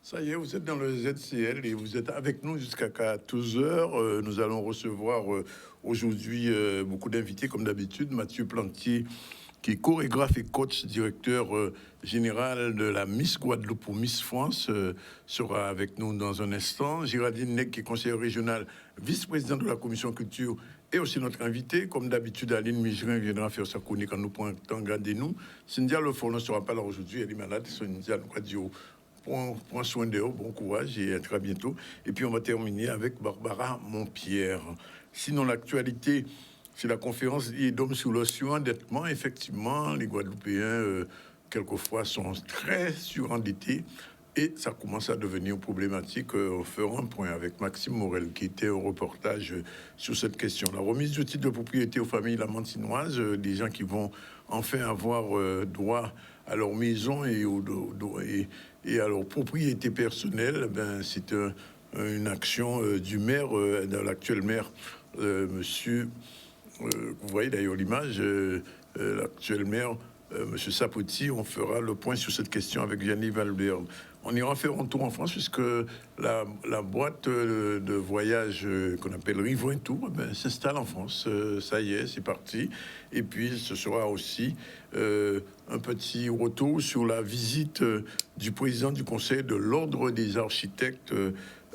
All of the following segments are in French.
Ça y est, vous êtes dans le ZCL et vous êtes avec nous jusqu'à 14 heures. Nous allons recevoir aujourd'hui beaucoup d'invités, comme d'habitude. Mathieu Plantier, qui est chorégraphe et coach, directeur général de la Miss Guadeloupe pour Miss France, sera avec nous dans un instant. Géraldine Nec, qui est conseillère régionale, vice-présidente de la commission culture, et aussi notre invité. Comme d'habitude, Aline Migerin viendra faire sa chronique en nous pointant, regardez-nous. Cynthia Lefort ne sera pas là aujourd'hui, elle est malade. Cynthia nous a dit prends soin d'eux, bon courage et à très bientôt. Et puis on va terminer avec Barbara Montpierre. Sinon, l'actualité, c'est la conférence d'hommes sur le surendettement. Effectivement, les Guadeloupéens, quelquefois, sont très surendettés. Et ça commence à devenir problématique. On fera un point avec Maxime Morel, qui était au reportage sur cette question. La remise du titre de propriété aux familles lamantinoises, des gens qui vont enfin avoir droit à leur maison et à leur propriété personnelle, c'est une action du maire, de l'actuel maire, monsieur, vous voyez d'ailleurs l'image, l'actuel maire, monsieur Sapoti. On fera le point sur cette question avec Yannick Valbert. On ira faire un tour en France puisque la boîte de voyage qu'on appelle Riverain Tour s'installe en France. Ça y est, c'est parti. Et puis ce sera aussi un petit retour sur la visite du président du conseil de l'ordre des architectes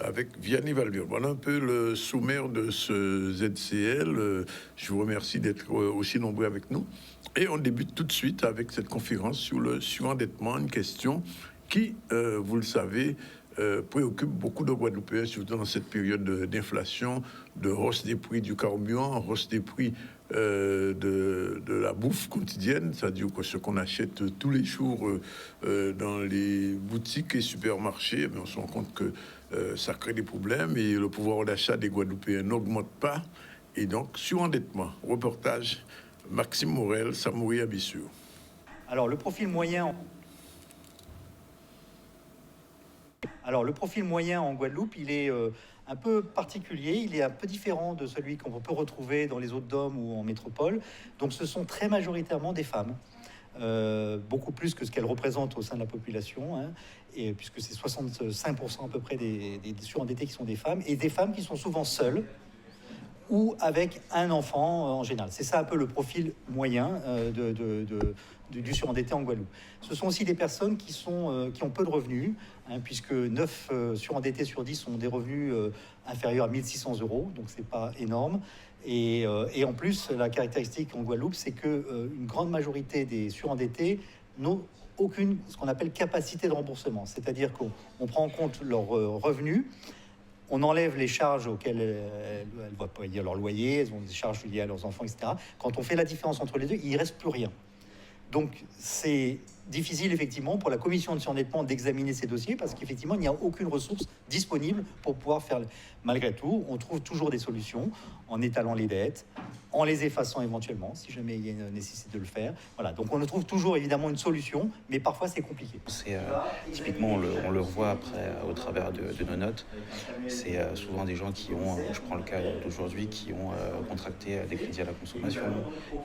avec Vianney Valbert. Voilà un peu le sommaire de ce ZCL. Je vous remercie d'être aussi nombreux avec nous. Et on débute tout de suite avec cette conférence sur le surendettement, une question qui, vous le savez, préoccupe beaucoup de Guadeloupéens, surtout dans cette période d'inflation, de hausse des prix du carburant, hausse des prix de la bouffe quotidienne, c'est-à-dire que ce qu'on achète tous les jours dans les boutiques et supermarchés, on se rend compte que ça crée des problèmes et le pouvoir d'achat des Guadeloupéens n'augmente pas. Et donc, surendettement, reportage, Maxime Morel, Samoury Abissur. Alors, le profil moyen en Guadeloupe, il est un peu particulier, il est un peu différent de celui qu'on peut retrouver dans les autres DOM ou en métropole. Donc ce sont très majoritairement des femmes, beaucoup plus que ce qu'elles représentent au sein de la population, hein, et puisque c'est 65% à peu près des surendettés qui sont des femmes, et des femmes qui sont souvent seules ou avec un enfant en général. C'est ça un peu le profil moyen du surendetté en Guadeloupe. Ce sont aussi des personnes qui ont peu de revenus, hein, puisque 9 surendettés sur 10 ont des revenus inférieurs à 1 600 €, donc c'est pas énorme. Et en plus, la caractéristique en Guadeloupe, c'est que une grande majorité des surendettés n'ont aucune, ce qu'on appelle, capacité de remboursement. C'est-à-dire qu'on prend en compte leurs revenus, on enlève les charges auxquelles elles ne doivent pas payer leur loyer, elles ont des charges liées à leurs enfants, etc. Quand on fait la différence entre les deux, il ne reste plus rien. Donc c'est difficile effectivement pour la commission de surendettement d'examiner ces dossiers parce qu'effectivement il n'y a aucune ressource disponible pour pouvoir faire. Malgré tout, on trouve toujours des solutions en étalant les dettes, en les effaçant éventuellement si jamais il y a une nécessité de le faire. Voilà, donc on trouve toujours évidemment une solution, mais parfois c'est compliqué. C'est typiquement on le revoit après au travers de nos notes. C'est souvent des gens qui ont, je prends le cas d'aujourd'hui, qui ont contracté des crédits à la consommation,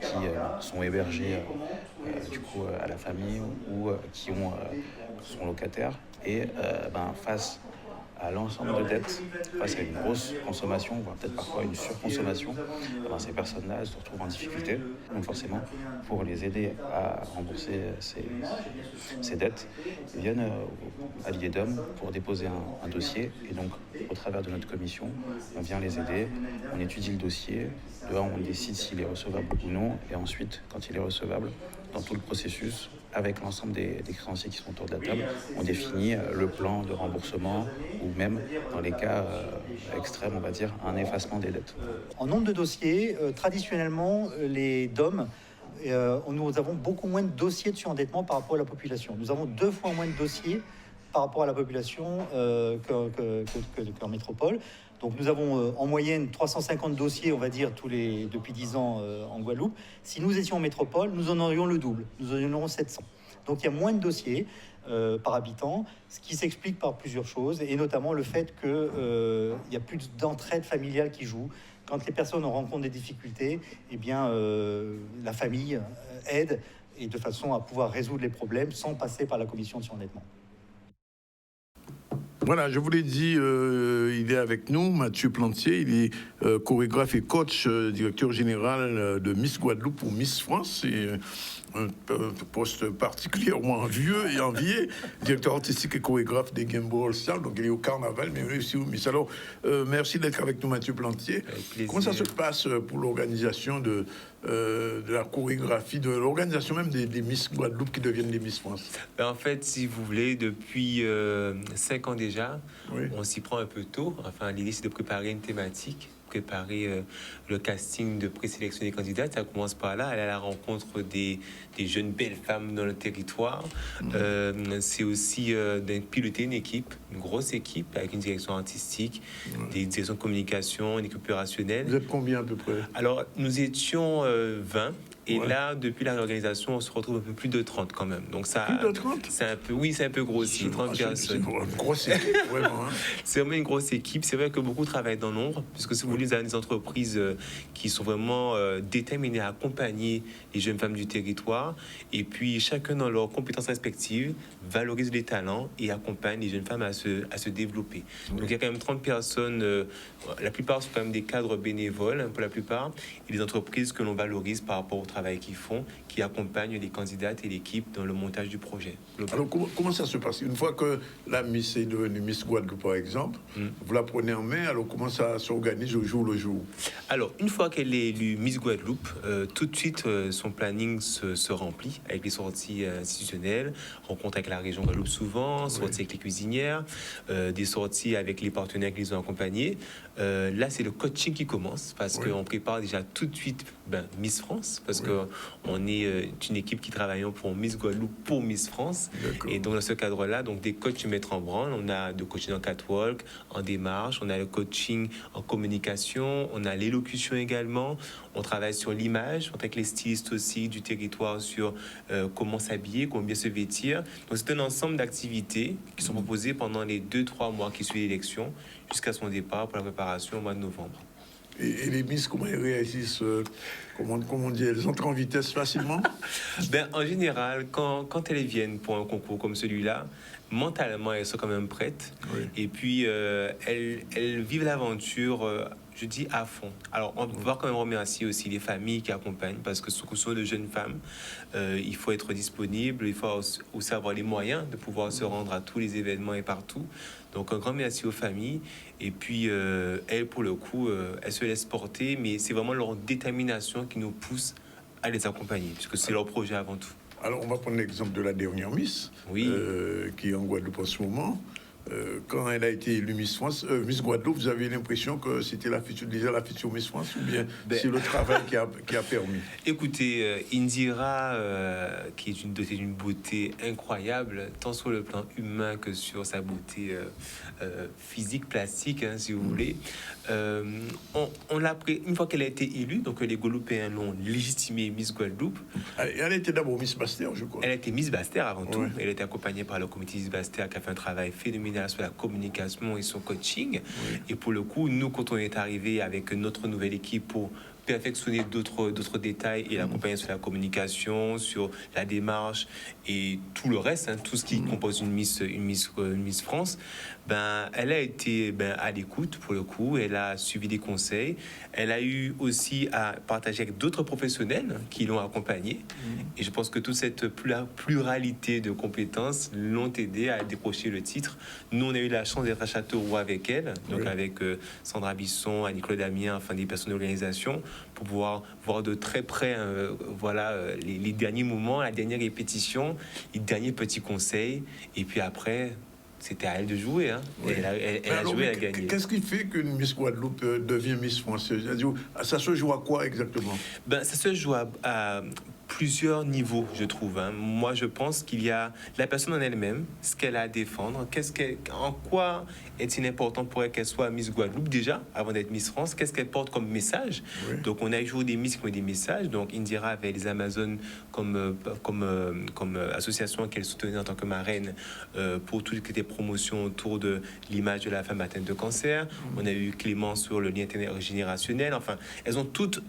qui sont hébergés du coup à la famille ou qui sont locataires et face à l'ensemble de dettes, face à une grosse consommation, voire peut-être parfois une surconsommation, ces personnes-là se retrouvent en difficulté. Donc forcément, pour les aider à rembourser ces dettes, ils viennent à l'IEDOM pour déposer un dossier. Et donc, au travers de notre commission, on vient les aider, on étudie le dossier, on décide s'il est recevable ou non, et ensuite, quand il est recevable, dans tout le processus, avec l'ensemble des créanciers qui sont autour de la table, on définit le plan de remboursement ou même, dans les cas extrêmes, on va dire, un effacement des dettes. En nombre de dossiers, traditionnellement, les DOM, nous avons beaucoup moins de dossiers de surendettement par rapport à la population. Nous avons 2 fois moins de dossiers par rapport à la population qu'en métropole. Donc nous avons en moyenne 350 dossiers, on va dire, depuis 10 ans en Guadeloupe. Si nous étions en métropole, nous en aurions le double, nous en aurions 700. Donc il y a moins de dossiers par habitant, ce qui s'explique par plusieurs choses, et notamment le fait qu'il y a plus d'entraide familiale qui joue. Quand les personnes rencontrent des difficultés, eh bien, la famille aide, et de façon à pouvoir résoudre les problèmes sans passer par la commission de surendettement. Voilà, je vous l'ai dit, il est avec nous, Mathieu Plantier, il est chorégraphe et coach, directeur général de Miss Guadeloupe pour Miss France. C'est un poste particulièrement vieux et envié, directeur artistique et chorégraphe des Game Ball Stars, donc il est au carnaval, mais aussi au Miss. Alors, merci d'être avec nous, Mathieu Plantier. Comment ça se passe pour l'organisation de la chorégraphie, de l'organisation même des Miss Guadeloupe qui deviennent des Miss France? En fait, si vous voulez, depuis 5 ans déjà, Oui. on s'y prend un peu tôt. Enfin, l'idée, c'est de préparer une thématique, préparer le casting de présélection des candidats. Ça commence par là, aller à la rencontre des jeunes belles femmes dans le territoire. C'est aussi de piloter une équipe, une grosse équipe, avec une direction artistique, des directions de communication, une équipe opérationnelle. Vous êtes combien à peu près? Alors, nous étions 20. Et Ouais. là, depuis la réorganisation, on se retrouve un peu plus de 30 quand même. Donc ça, Plus de 30? c'est un peu, oui, c'est un peu grossi, 30 personnes. C'est une grosse équipe, vraiment. Hein. C'est vraiment une grosse équipe. C'est vrai que beaucoup travaillent dans l'ombre, puisque si vous voulez, vous avez des entreprises qui sont vraiment déterminées à accompagner les jeunes femmes du territoire. Et puis, chacun dans leurs compétences respectives, valorise les talents et accompagne les jeunes femmes à se développer. Donc, il y a quand même 30 personnes. La plupart sont quand même des cadres bénévoles, hein, pour la plupart, et des entreprises que l'on valorise par rapport au travail qu'ils font, qui accompagnent les candidates et l'équipe dans le montage du projet. Alors, comment ça se passe? Une fois que la Miss est devenue Miss Guadeloupe, par exemple, vous la prenez en main, alors comment ça s'organise au jour le jour? Alors, une fois qu'elle est élue Miss Guadeloupe, tout de suite, son planning se remplit avec les sorties institutionnelles, rencontres avec la région Guadeloupe souvent, sorties avec les cuisinières, des sorties avec les partenaires qui les ont accompagnés. Là, c'est le coaching qui commence parce qu'on prépare déjà tout de suite Miss France, parce qu'on est une équipe qui travaille pour Miss Guadeloupe pour Miss France. Et donc, dans ce cadre-là, donc, des coachs se mettent en branle. On a de coaching en catwalk, en démarche, on a le coaching en communication, on a l'élocution également. On travaille sur l'image, avec les stylistes aussi du territoire, sur comment s'habiller, comment bien se vêtir. Donc, c'est un ensemble d'activités qui sont proposées pendant les 2-3 mois qui suivent l'élection, jusqu'à son départ pour la préparation au mois de novembre. Et les Miss, comment elles réagissent? Comment on dit? Elles entrent en vitesse facilement? En général, quand elles viennent pour un concours comme celui-là, mentalement, elles sont quand même prêtes. Et puis, elles vivent l'aventure, je dis, à fond. Alors, on va quand même remercier aussi les familles qui accompagnent, parce que ce sont de jeunes femmes. Il faut être disponible, il faut aussi avoir les moyens de pouvoir se rendre à tous les événements et partout. Donc, un grand merci aux familles. Et puis, elles, pour le coup, elles se laissent porter, mais c'est vraiment leur détermination qui nous pousse à les accompagner, puisque c'est leur projet avant tout. Alors, on va prendre l'exemple de la dernière Miss, qui est en Guadeloupe en ce moment. Quand elle a été élue Miss France, Miss Guadeloupe, vous avez l'impression que c'était déjà la future Miss France, ou bien c'est le travail qui a permis? Écoutez, Indira, qui est dotée d'une beauté incroyable, tant sur le plan humain que sur sa beauté physique, plastique, hein, si vous voulez. On l'a pris une fois qu'elle a été élue, donc les Guadeloupéens l'ont légitimée Miss Guadeloupe. Elle a été d'abord Miss Bastère, je crois. Elle a été Miss Bastère avant tout. Elle a été accompagnée par le comité Miss Bastère qui a fait un travail phénoménal sur la communication et son coaching. Et pour le coup, nous, quand on est arrivé avec notre nouvelle équipe pour perfectionner d'autres détails et l'accompagner sur la communication, sur la démarche et tout le reste, hein, tout ce qui compose une Miss France, elle a été à l'écoute pour le coup, elle a suivi des conseils, elle a eu aussi à partager avec d'autres professionnels qui l'ont accompagnée et je pense que toute cette pluralité de compétences l'ont aidé à décrocher le titre. Nous, on a eu la chance d'être à Châteauroux avec elle, donc avec Sandra Bisson, Annie-Claude Damien, enfin des personnes d'organisation, pour pouvoir voir de très près les derniers moments, la dernière répétition, les derniers petits conseils. Et puis après, c'était à elle de jouer. Hein. Elle a joué, elle a gagné. Qu'est-ce qui fait qu'une Miss Guadeloupe devient Miss France? Ça se joue à quoi exactement? Ça se joue à plusieurs niveaux, je trouve. Hein. Moi, je pense qu'il y a la personne en elle-même, ce qu'elle a à défendre, en quoi est-il important pour elle qu'elle soit Miss Guadeloupe déjà, avant d'être Miss France, qu'est-ce qu'elle porte comme message. Donc, on a toujours des Miss qui ont des messages. Donc, Indira avait les Amazones comme association qu'elle soutenait en tant que marraine pour toutes les promotions autour de l'image de la femme atteinte de cancer. On a eu Clément sur le lien intergénérationnel. Enfin, elles ont toutes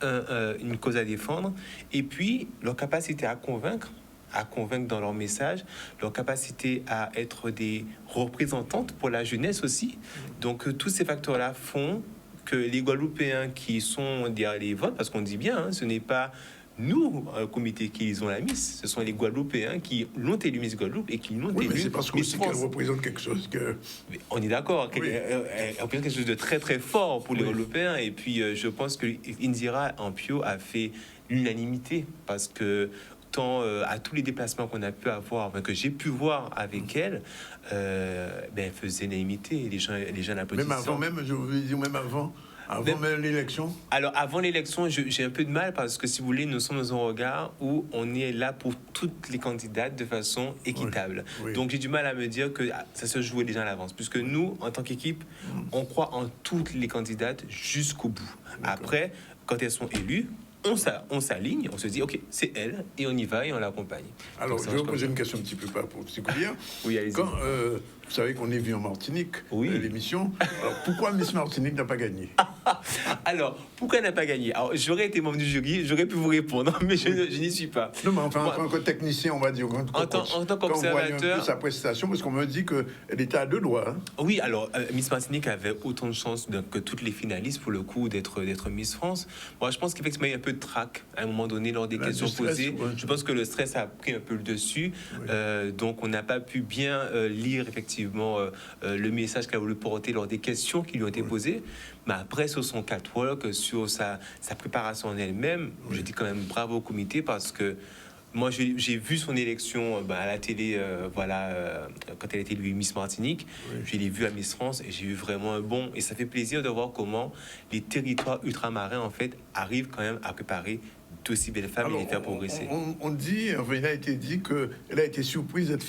une cause à défendre. Et puis, leur capacité à convaincre à convaincre dans leur message, leur capacité à être des représentantes pour la jeunesse aussi. Donc tous ces facteurs-là font que les Guadeloupéens qui sont derrière les votes, parce qu'on dit bien, ce n'est pas nous, comité, qui ont la Miss, ce sont les Guadeloupéens qui l'ont élu Miss Guadeloupe et qui l'ont Oui, élu mais c'est parce Miss qu'elle France. représente quelque chose que... Mais on est d'accord, Oui. elle représente quelque chose de très très fort pour les Guadeloupéens. Et puis je pense que Indira Ampio a fait l'unanimité parce que tant à tous les déplacements qu'on a pu avoir, que j'ai pu voir avec elle, elle faisait l'unanimité. Les gens l'applaudissaient. Même avant, je veux dire, même avant même l'élection. Alors, avant l'élection, j'ai un peu de mal parce que, si vous voulez, nous sommes dans un regard où on est là pour toutes les candidates de façon équitable. Oui. Donc, j'ai du mal à me dire que ça se jouait déjà à l'avance, puisque nous, en tant qu'équipe, on croit en toutes les candidates jusqu'au bout. Après, quand elles sont élues, on s'aligne, on se dit, OK, c'est elle, et on y va et on l'accompagne. Alors, Donc, je vais vous poser une question un petit peu particulière. Oui, allez-y. Quand, vous savez qu'on est venu en Martinique, Oui. l'émission. Alors, pourquoi Miss Martinique n'a pas gagné? Alors, pourquoi elle n'a pas gagné? Alors, j'aurais été membre du jury, j'aurais pu vous répondre, mais je n'y suis pas. Non, mais enfin, Moi, en tant que technicien, on va dire. en tant quand on voit un peu qu'observateur, sa prestation, parce qu'on me dit qu'elle était à deux doigts. Hein. oui, alors Miss Martinique avait autant de chances que toutes les finalistes pour le coup d'être Miss France. Moi, je pense qu'effectivement il y a un peu de trac à un moment donné lors des questions stress, posées. ouais. Je pense que le stress a pris un peu le dessus, donc on n'a pas pu bien lire effectivement le message qu'elle a voulu porter lors des questions qui lui ont été posées. Mais après, sur son catwalk, sur sa préparation en elle-même, je dis quand même bravo au comité parce que moi, j'ai vu son élection à la télé, quand elle a été élue Miss Martinique. Je l'ai vue à Miss France et j'ai eu vraiment un bon... Et ça fait plaisir de voir comment les territoires ultramarins, en fait, arrivent quand même à préparer d'aussi belles femmes et les faire progresser. On dit, enfin, il a été dit qu'elle a été surprise d'être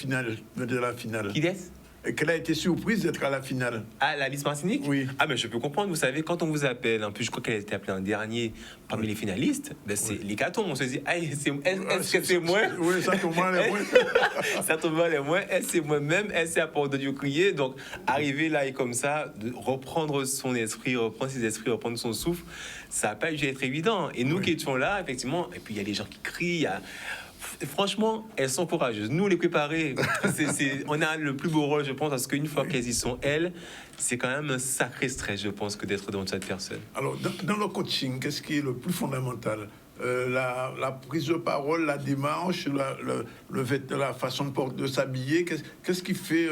de la finale. Qui est-ce? Et qu'elle a été surprise d'être à la finale. Ah, la Miss Martinique? Oui. Ah, mais je peux comprendre. Vous savez, quand on vous appelle, en plus, je crois qu'elle a été appelée en dernier parmi les finalistes, c'est l'hécatombe. On se dit, est-ce que c'est moi? Oui, ça tombe mal, les moins. Ça tombe mal, les moins. Est-ce c'est moi-même? Est-ce c'est à part de Dieu crier? Donc, arriver là et comme ça, de reprendre son esprit, reprendre ses esprits, reprendre son souffle, ça n'a pas dû être évident. Et nous qui étions là, effectivement, et puis il y a les gens qui crient, il y a... Franchement, elles sont courageuses. Nous, les préparer, on a le plus beau rôle, je pense, parce qu'une fois qu'elles y sont, elles, c'est quand même un sacré stress, je pense, que d'être devant cette personne. Alors, dans le coaching, qu'est-ce qui est le plus fondamental? La prise de parole, la démarche, la façon de s'habiller, qu'est-ce qui fait...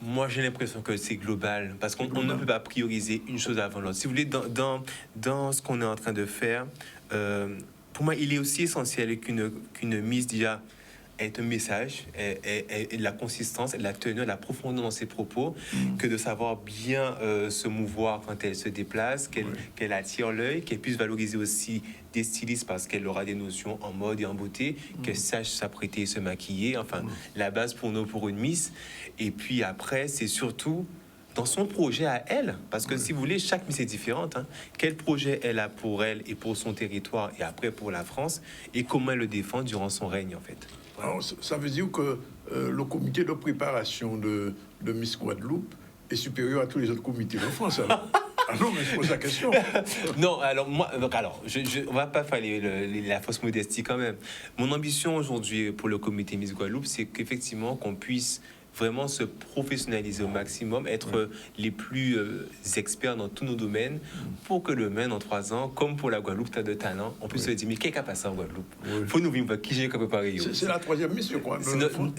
Moi, j'ai l'impression que c'est global, parce qu'on ne peut pas prioriser une chose avant l'autre. Si vous voulez, dans ce qu'on est en train de faire... pour moi, il est aussi essentiel qu'une mise déjà ait un message, ait de la consistance, de la tenue, de la profondeur dans ses propos, que de savoir bien se mouvoir quand elle se déplace, qu'elle attire l'œil, qu'elle puisse valoriser aussi des stylistes parce qu'elle aura des notions en mode et en beauté, qu'elle sache s'apprêter et se maquiller, enfin, la base pour une Miss. Et puis après, c'est surtout... dans son projet à elle, parce que si vous voulez, chaque Miss est différente. Hein. Quel projet elle a pour elle et pour son territoire et après pour la France, et comment elle le défend durant son règne, en fait. Alors, ça veut dire que le comité de préparation de Miss Guadeloupe est supérieur à tous les autres comités de France. Alors. Ah non, mais je pose la question. Non, alors moi, on va pas faire la fausse modestie quand même. Mon ambition aujourd'hui pour le comité Miss Guadeloupe, c'est qu'effectivement qu'on puisse vraiment se professionnaliser au maximum, être les plus experts dans tous nos domaines pour que demain, dans 3 ans, comme pour la Guadeloupe, tu as de talent, on puisse se dire, mais qu'est-ce qui a passé en Guadeloupe? Faut nous vivre, qui j'ai préparé. C'est la 3e Miss, je crois.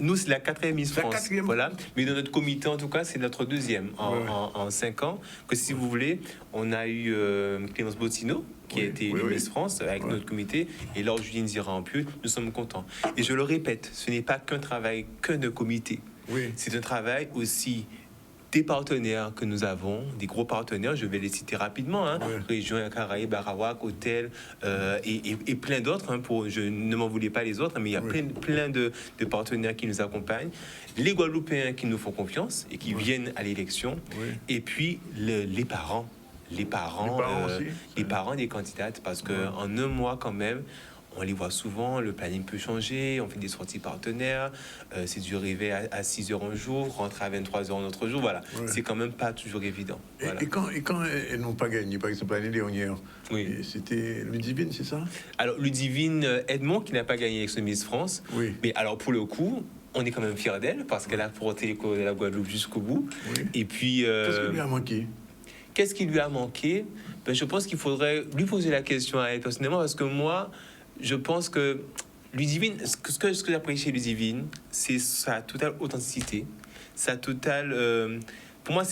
Nous, c'est la 4e Miss France. 4e. Voilà. Mais dans notre comité, en tout cas, c'est notre 2e en 5 ans. Que si vous voulez, on a eu Clémence Bottino, qui a été élue Miss France avec notre comité, et là, Julien Indira Ampio, nous sommes contents. Et je le répète, ce n'est pas qu'un travail de comité. C'est un travail aussi des partenaires que nous avons, des gros partenaires, je vais les citer rapidement, Région Caraïbes, Arawak, Hôtel, et plein d'autres, je ne m'en voulais pas les autres, mais il y a plein de partenaires qui nous accompagnent, les Guadeloupéens qui nous font confiance et qui viennent à l'élection, et puis les parents. Les parents des candidates, parce qu'en un mois quand même, on les voit souvent, le planning peut changer, on fait des sorties partenaires, c'est du réveil à 6 heures un jour, rentrer à 23 heures un autre jour, voilà. Ouais. C'est quand même pas toujours évident. Voilà. Et quand elles n'ont pas gagné, par exemple l'année dernière, Oui. c'était Ludivine, c'est ça? Alors, Ludivine Edmond, qui n'a pas gagné avec ce Miss France, Oui. mais alors pour le coup, on est quand même fiers d'elle parce qu'elle a porté les couleurs de la Guadeloupe jusqu'au bout. Oui. Et puis, Qu'est-ce qui lui a manqué? qu'est-ce qui lui a manqué? Ben, je pense qu'il faudrait lui poser la question à elle personnellement parce que moi, je pense que Ludivine, ce que j'apprécie chez Ludivine, c'est sa totale authenticité, sa totale. Pour moi,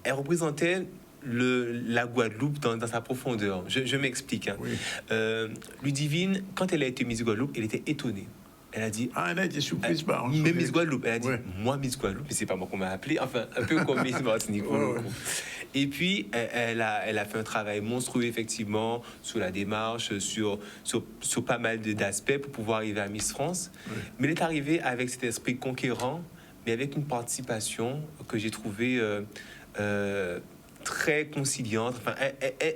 elle représentait la Guadeloupe dans sa profondeur. Je m'explique. Hein. Oui. Ludivine, quand elle a été Miss Guadeloupe, elle était étonnée. Elle a dit. Ah, elle a été surprise par... Même Miss Guadeloupe. Elle a dit, Ouais. moi, Miss Guadeloupe, mais c'est pas moi qu'on m'a appelé. Enfin, un peu comme Miss Martinique pour le Ouais, coup. Et puis, elle a fait un travail monstrueux, effectivement, sur la démarche, sur pas mal d'aspects pour pouvoir arriver à Miss France. Ouais. Mais elle est arrivée avec cet esprit conquérant, mais avec une participation que j'ai trouvée très conciliante. Enfin,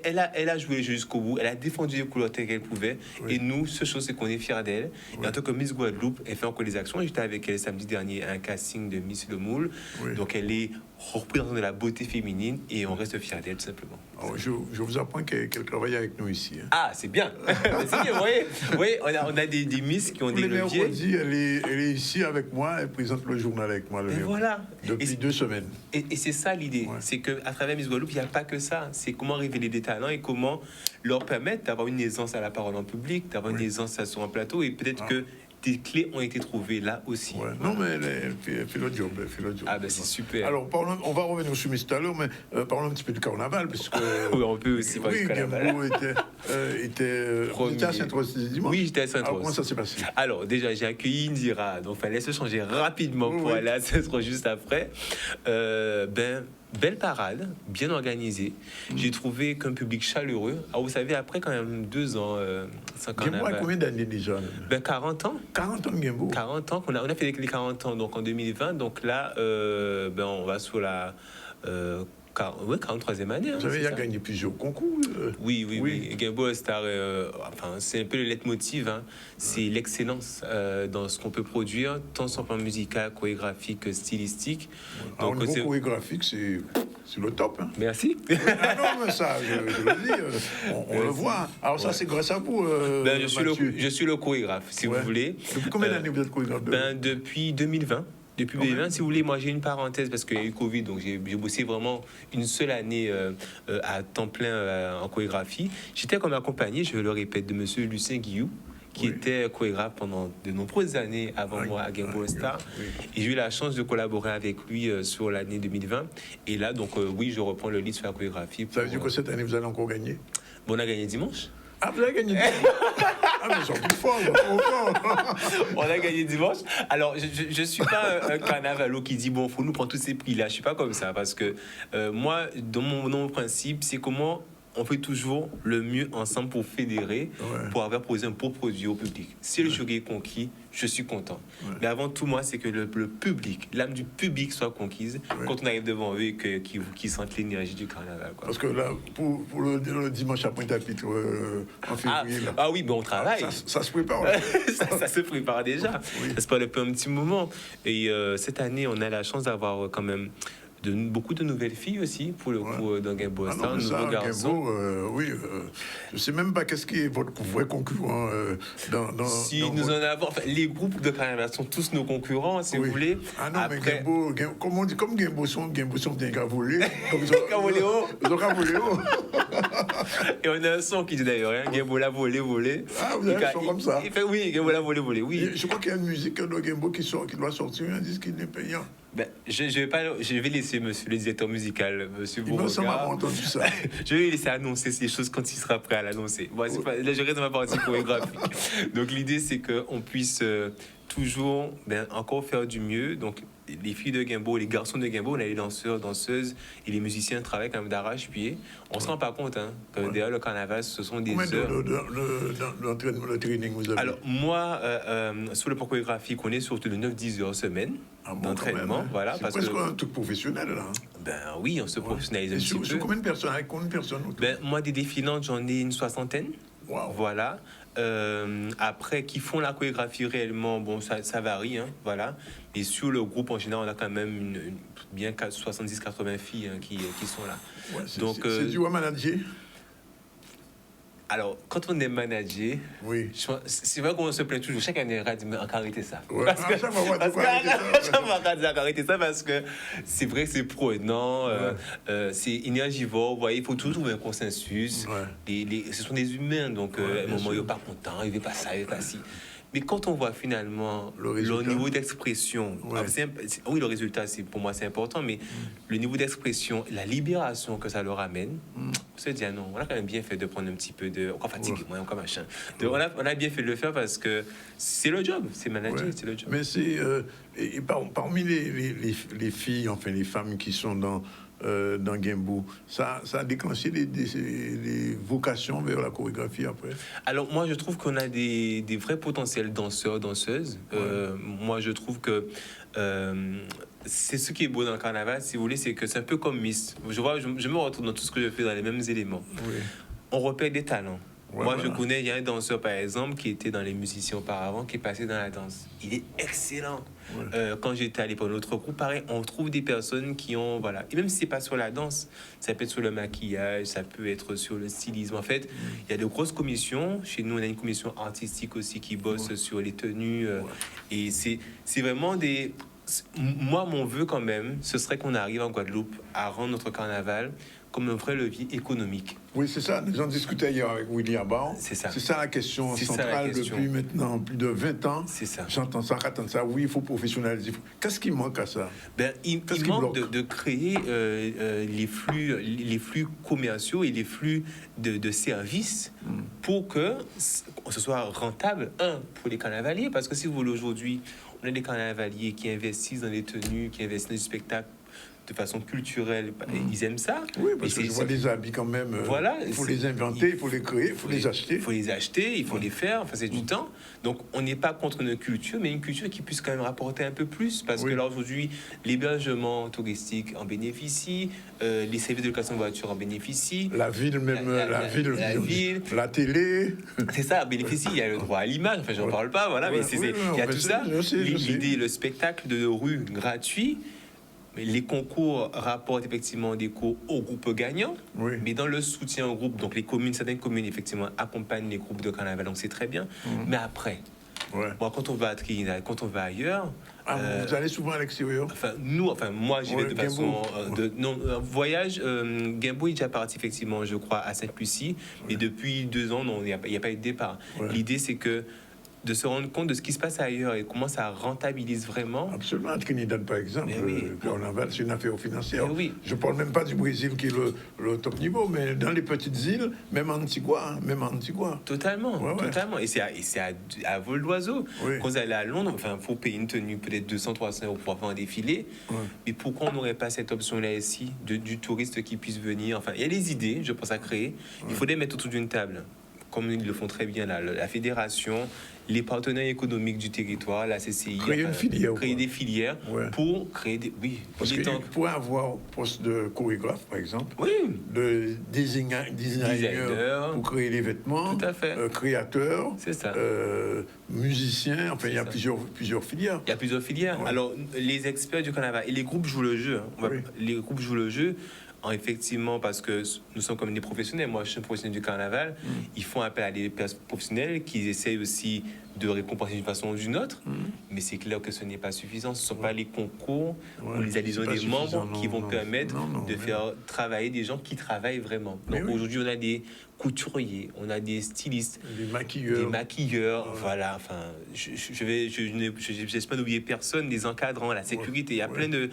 elle a joué le jeu jusqu'au bout. Elle a défendu les couleurs telles qu'elle pouvait. Oui. Et nous, ce chose, c'est qu'on est fiers d'elle. Oui. Et en tant que Miss Guadeloupe, elle fait encore des actions. J'étais avec elle samedi dernier à un casting de Miss Le Moule. Oui. Donc, elle est représentante de la beauté féminine et on reste fiers d'elle, tout simplement. Alors, je vous apprends qu'elle travaille avec nous ici. Hein. Ah, c'est bien. C'est bien, vous voyez, on a des Miss qui ont Tous des les leviers. mercredis, elle est ici avec moi, elle présente le journal avec moi. Et voilà. Depuis 2 semaines. Et c'est ça l'idée, Ouais. c'est qu'à travers Miss Guadeloupe, il n'y a pas que ça. C'est comment révéler des talents et comment leur permettre d'avoir une aisance à la parole en public, d'avoir une Oui. aisance sur un plateau. Et peut-être Ah. que des clés ont été trouvées là aussi. Ouais. Non, mais elle fait le job. Elle fait le job. Ah ben c'est super. Alors, on va revenir sur Miss tout à l'heure, mais parlons un petit peu du carnaval, puisque... oui, on peut aussi parler oui, du carnaval. Gambo était Premier. à Saint-Rose dimanche. Oui, j'étais à Alors, comment Saint-Rose. ça s'est passé? Alors, déjà, j'ai accueilli Indira, donc il fallait se changer rapidement Oui, pour oui. aller à Saint-Rose juste après. Belle parade, bien organisée. J'ai trouvé qu'un public chaleureux. Alors, vous savez, après quand même 2 ans sans Gambo a carnaval, combien d'années déjà? 40 ans. 40 ans de Gambo. 40 ans, on a fait les 40 ans donc en 2020, donc là on va sur la 43e année. Hein, Vous savez, c'est il a ça. gagné plusieurs concours. Oui. Gambo Star, enfin, c'est un peu le leitmotiv, hein. C'est l'excellence dans ce qu'on peut produire, tant sur le plan musical, chorégraphique, stylistique. Alors, au niveau c'est- chorégraphique, c'est le top. Hein. Merci. Ah non, mais ça, je le dis, on le voit. Alors ça, c'est grâce à vous, Ben, Mathieu. je suis le chorégraphe, si Ouais. vous voulez. Depuis combien d'années vous êtes chorégraphe? Depuis 2020. Depuis Quand même. 2020, si vous voulez, moi j'ai une parenthèse parce qu'il y a eu Covid, donc j'ai bossé vraiment une seule année à temps plein en chorégraphie. J'étais comme accompagné, je le répète, de monsieur Lucien Guillou, qui Oui. était chorégraphe pendant de nombreuses années avant Ah, moi à Gambo Star. oui. Et j'ai eu la chance de collaborer avec lui sur l'année 2020. Et là, donc oui, je reprends le lead sur la chorégraphie. Ça veut dire que cette année, vous allez encore gagner? Bon, on a gagné dimanche. Ah, vous avez gagné. Ah, mais ils sont plus forts, ils sont trop forts. On a gagné dimanche. Alors, je suis pas un carnavalo qui dit, bon, faut nous prendre tous ces prix-là. Je suis pas comme ça parce que moi, dans mon principe, c'est comment on fait toujours le mieux ensemble pour fédérer, Ouais. pour avoir posé un beau produit au public. Si le jury est conquis, je suis content. Ouais. Mais avant tout, moi, c'est que le public, l'âme du public soit conquise Ouais. quand on arrive devant eux et qu'ils sentent l'énergie du carnaval, quoi. Parce que là, pour le dimanche à Pointe-à-Pitre, en février, là, Ah oui, mais on travaille. ça se prépare. ça se prépare déjà. Oui. Ça se prépare depuis un petit moment. Et cette année, on a la chance d'avoir quand même beaucoup de nouvelles filles aussi, pour le coup, dans Gambo Ah Star, non, mais ça, nouveaux garçons. Gambo, oui, je sais même pas qu'est-ce qui est votre vrai concurrent dans Si dans nous votre- en avons, enfin, les groupes de carnaval sont tous nos concurrents, si Oui. vous voulez. Ah non, mais Après, comme on dit, comme Gambo sont bien qu'à voler. Comme ils ont- Qu'à voler haut. Ils ont qu'à voler haut. et on a un son qui dit d'ailleurs, hein, Gambo l'a volé. Ah, vous avez un son comme ça. Il fait oui, Gambo l'a volé, oui. Je crois qu'il y a une musique de Gambo qui doit sortir, un disque qui n'est payant. Ben, je vais laisser monsieur le directeur musical, monsieur Il me semble Beauregard. avoir entendu ça. Je vais lui laisser annoncer ces choses quand il sera prêt à l'annoncer. Bon, c'est pas, là, je reste dans ma partie chorégraphique. Donc, l'idée, c'est qu'on puisse toujours encore faire du mieux. Donc, les filles de Gambo, les garçons de Gambo, on a les danseurs, danseuses et les musiciens travaillent quand même d'arrache-pied. On ne se rend pas compte hein, que derrière le carnaval, ce sont des Combien heures. de training vous avez? Alors, moi, sur le plan chorégraphique, on est surtout de 9-10 heures semaine Ah bon, d'entraînement. quand même, hein. Voilà, C'est parce presque que, un truc professionnel, là. Hein. ben oui, on se professionnalise un Et petit sur peu. combien de personnes? Avec combien de personnes autour? Ben, moi, des défilantes, j'en ai une 60aine. Waouh. Voilà. Après, qui font la chorégraphie réellement, bon, ça varie, hein, voilà. Et sur le groupe, en général, on a quand même bien 70-80 filles hein, qui sont là. Ouais, Donc, c'est dur à manager. Alors, quand on est manager, Oui. c'est vrai qu'on se plaint toujours. Chaque année, on dit, mais encore arrêtez ça. Ouais. Parce que, chaque fois, on va parce dire, que- arrêtez ça. parce que c'est vrai que c'est prenant, c'est énergivore. Vous voyez, il faut toujours trouver un consensus. Ouais. Ce sont des humains, donc Ouais, à un bien moment, sûr. il n'est pas content, il ne veut pas ça, il ne veut pas ci. Mais quand on voit finalement Le leur résultat. niveau d'expression, Ouais. alors, oui, le résultat, pour moi, c'est important, mais le niveau d'expression, la libération que ça leur amène, on se dit, ah non, on a quand même bien fait de prendre un petit peu de. Encore fatigué, moi, encore machin. Donc, on a bien fait de le faire parce que c'est le job, c'est manager, Ouais. c'est le job. Mais c'est parmi les filles, enfin les femmes qui sont dans Gaimbou, ça a déclenché des vocations vers la chorégraphie après. Alors, moi, je trouve qu'on a des vrais potentiels danseurs, danseuses. Moi, je trouve que c'est ce qui est beau dans le carnaval, si vous voulez, c'est que c'est un peu comme Miss. Je me retrouve dans tout ce que je fais dans les mêmes éléments. Oui. On repère des talents. Ouais, Moi, voilà. je connais, il y a un danseur, par exemple, qui était dans les musiciens auparavant, qui est passé dans la danse. Il est excellent. Ouais. Quand j'étais allé pour notre groupe, pareil, on trouve des personnes qui ont, voilà. Et même si c'est pas sur la danse, ça peut être sur le maquillage, ça peut être sur le stylisme. En fait, il y a de grosses commissions. Chez nous, on a une commission artistique aussi qui bosse sur les tenues. Et c'est vraiment des... Moi, mon vœu quand même, ce serait qu'on arrive en Guadeloupe à rendre notre carnaval comme un vrai levier économique. Oui, c'est ça. Nous en discutais hier avec William Barr. C'est ça. C'est ça la question C'est ça, centrale la question. depuis maintenant plus de 20 ans. C'est ça. J'entends ça, j'entends ça. Oui, il faut professionnaliser. Qu'est-ce qui manque à ça? Ben, il Qu'est-ce qui manque bloque? de créer les flux commerciaux et les flux de services pour que ce soit rentable, pour les carnavaliers. Parce que si vous voulez aujourd'hui, on a des carnavaliers qui investissent dans les tenues, qui investissent dans du spectacle de façon culturelle, ils aiment ça. Oui, parce Et que je vois des habits quand même. Voilà, Il faut les inventer, il faut les créer, il faut les acheter. Il faut les acheter, il faut les faire, enfin c'est du temps. Donc on n'est pas contre une culture, mais une culture qui puisse quand même rapporter un peu plus. Parce Oui. que là aujourd'hui, l'hébergement touristique en bénéficie, les services de location de voiture en bénéficient. La ville même, La ville. la télé. C'est ça, bénéficie, il y a le droit à l'image, enfin j'en parle pas, voilà, mais Ouais, oui, il y a on tout fait ça. ça, je sais. L'idée, le spectacle de rue gratuit. Mais les concours rapportent effectivement des cours aux groupes gagnants, Oui. mais dans le soutien au groupe, donc les communes, certaines communes effectivement accompagnent les groupes de carnaval, donc c'est très bien. Mais après, Ouais. bon, quand on va à Trinidad, quand on va ailleurs, Vous allez souvent à l'extérieur? moi j'y vais de façon Gaimbou. voyage. Gaimbou est déjà parti effectivement, je crois, à Sainte-Lucie, mais depuis 2 ans, non, il n'y a pas eu de départ. Ouais. L'idée c'est que de se rendre compte de ce qui se passe ailleurs et comment ça rentabilise vraiment. Absolument. À Trinidad, par exemple, Mais oui. le carnaval, c'est une affaire financière. Mais oui. Je ne parle même pas du Brésil, qui est le top niveau, mais dans les petites îles, même en Antigua. Totalement, Ouais, ouais. totalement. Et c'est à vol d'oiseau. Oui. Quand vous allez à Londres, enfin, faut payer une tenue peut-être 200-300 euros pour faire un défilé. Ouais. Mais pourquoi on n'aurait pas cette option-là ici, du touriste qui puisse venir? Enfin, il y a des idées, je pense, à créer. Il faudrait mettre autour d'une table, comme ils le font très bien là, la fédération, les partenaires économiques du territoire, la CCI. Créer une filière, Créer quoi. des filières Ouais. pour créer des... Oui, Parce il est qu'il temps. pourrait avoir poste de chorégraphe, par exemple, Oui, de designer Designer. pour créer les vêtements, Tout à fait. Créateur, c'est ça. musicien, enfin il y a ça. plusieurs filières. Il y a plusieurs filières. Ouais. Alors, les experts du carnaval et les groupes jouent le jeu. Oui. Les groupes jouent le jeu, effectivement, parce que nous sommes comme des professionnels. Moi, je suis un professionnel du carnaval. Ils font appel à des personnes professionnelles qui essayent aussi de récompenser d'une façon ou d'une autre. Mais c'est clair que ce n'est pas suffisant. Ce ne sont pas les concours Ouais, ou les adhésions c'est pas des suffisant, membres qui non, vont non. permettre Non, de mais faire travailler des gens qui travaillent vraiment. Mais Donc oui. aujourd'hui, on a des couturiers, on a des stylistes, Les des maquilleurs. maquilleurs, voilà. Enfin, j'espère n'oublier personne, des encadrants, la sécurité. Il y a plein de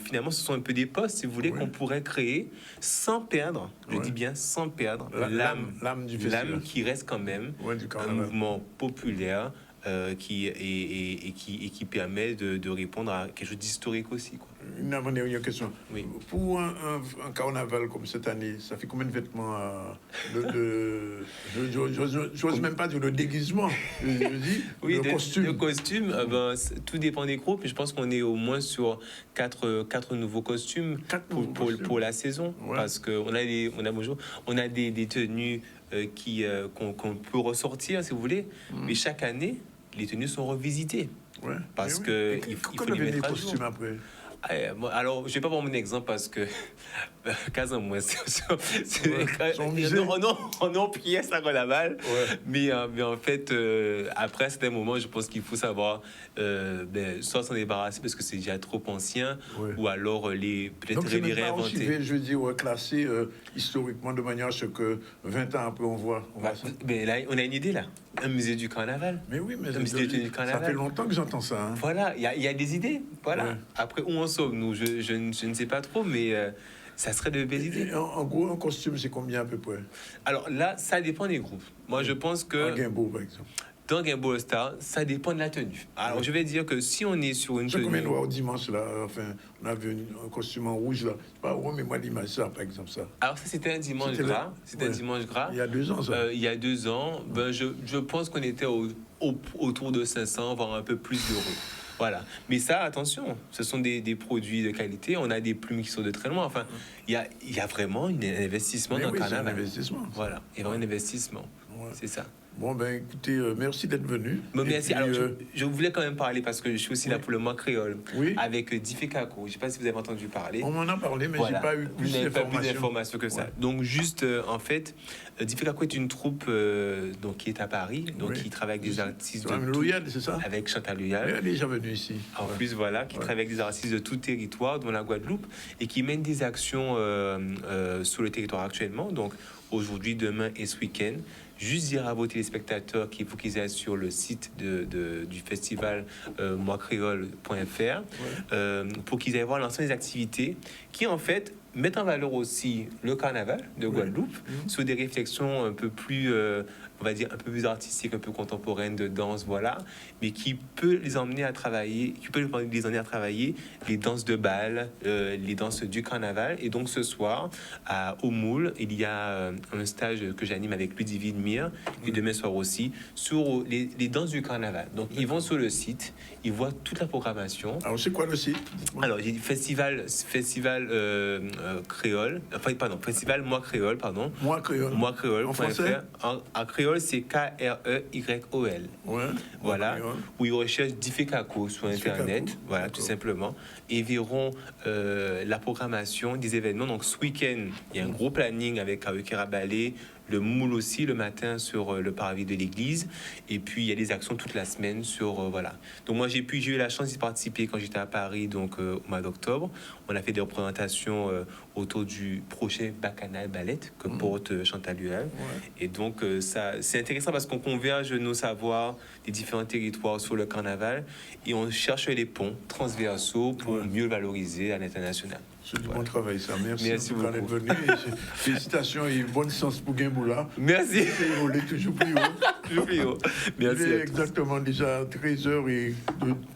finalement, ce sont un peu des postes, si vous voulez, Ouais. qu'on pourrait créer sans perdre. Je Ouais. dis bien sans perdre L'âme du festival. l'âme qui reste quand même Ouais, du un carnaval. mouvement populaire qui permet de répondre à quelque chose d'historique aussi, quoi. Une avant-dernière question. Oui. Pour un carnaval comme cette année, ça fait combien de vêtements j'ose même pas dire le déguisement. Je dis le costume. Le costume, tout dépend des groupes. Je pense qu'on est au moins sur 4 nouveaux costumes Quatre nouveaux costumes. pour la saison. Ouais. Parce qu'on a des tenues qu'on peut ressortir, si vous voulez. Mais chaque année, les tenues sont revisitées. Ouais. Parce Mais que oui. il faut Quand les deviennent les mettre à jour. costumes après? Alors, je vais pas prendre mon exemple parce que quasiment moi, Ouais. Son musée. on est en pièce à Carnaval. Ouais. Mais en fait, après certains moments, je pense qu'il faut savoir soit s'en débarrasser parce que c'est déjà trop ancien, Ouais. ou alors peut-être Donc, c'est les même pas réinventer. archivé, je veux dire, classé historiquement de manière à ce que 20 ans après, on voit Bah, ça. mais là, on a une idée là. Un musée du carnaval. Mais oui, mais Un musée du ça carnaval. fait longtemps que j'entends ça. Hein. Voilà, il y a des idées. Voilà. Ouais. Après, où on sauve, nous, je ne sais pas trop, mais ça serait de belles idées. Et en gros, un costume, c'est combien à peu près? Alors là, ça dépend des groupes. Moi, je pense que Un Guimbaud, par exemple. dans Guimbaud All Star, ça dépend de la tenue. Alors, Ouais. je vais dire que si on est sur une C'est combien tenue... de au dimanche, là? Enfin, on avait un costume en rouge, là. Pas mais moi l'image, ça, par exemple, ça. Alors, ça, c'était un dimanche C'était gras. là. C'était un Ouais. dimanche gras. Il y a 2 ans, ça. Il y a 2 ans, je pense qu'on était autour de 500, voire un peu plus d'euros. Voilà. Mais ça, attention, ce sont des produits de qualité. On a des plumes qui sont de très loin. Enfin, il y a vraiment un investissement Mais dans oui, le c'est un carnaval. investissement. Voilà, il y a vraiment un investissement. Ouais. C'est ça. Bon, ben écoutez, merci d'être venu. Bon, Et merci. puis, Alors, je voulais quand même parler parce que je suis aussi là oui. pour le mois créole. Oui. Avec Diffé Kako. Je ne sais pas si vous avez entendu parler. On m'en a parlé, mais Voilà. j'ai pas eu Vous plus n'avez pas plus d'informations. d'informations que ça. Ouais. Donc, juste, en fait, Diffé Kako est une troupe donc, qui est à Paris, donc Oui. qui travaille avec des artistes C'est de Mme tout- Loyal, c'est ça? avec Chantal Elle Loyal. est déjà venue ici. En Ouais. plus, voilà, qui Ouais. travaille avec des artistes de tout territoire, dont la Guadeloupe, et qui mène des actions sur le territoire actuellement, donc aujourd'hui, demain et ce week-end. Juste dire à vos téléspectateurs qu'il faut qu'ils aillent sur le site du festival moicréole.fr pour qu'ils aillent voir l'ensemble des activités qui, en fait, mettent en valeur aussi le carnaval de Guadeloupe sur des réflexions un peu plus, on va dire, un peu plus artistiques, un peu contemporaines de danse, voilà, mais qui peut les emmener à travailler, les danses de bal, les danses du carnaval. Et donc ce soir, au Moule, il y a un stage que j'anime avec Ludivine Mir, et demain soir aussi, sur les danses du carnaval. Donc ils vont sur le site, ils voient toute la programmation. Alors, c'est quoi le site? Dites-moi. Alors, il y a festival créole, enfin, pardon, festival Moi Créole, pardon. Moi, créole. Moi Créole. En français? En créole, c'est Kreyol. Ouais. Voilà, Créole. où ils recherchent Diffé Kako sur Diffé Internet, Kako, voilà, d'accord. tout simplement, et verront la programmation des événements. Donc, ce week-end, il y a un gros planning avec Karaoke Ballet, le Moule aussi le matin sur le parvis de l'église, et puis il y a des actions toute la semaine sur voilà. Donc moi j'ai eu la chance d'y participer quand j'étais à Paris, donc au mois d'octobre. On a fait des représentations autour du projet Bacchanal Ballet que porte Chantal Lual. Et donc ça c'est intéressant parce qu'on converge nos savoirs des différents territoires sur le carnaval et on cherche les ponts transversaux pour mieux le valoriser à l'international. C'est du bon travail, ça. Merci, Merci en tout cas d'être beaucoup. venu. Et félicitations et bonne chance pour Guimboula. Merci. C'est évolué toujours plus haut. Toujours plus haut. Merci Il est à tous. exactement déjà 13h et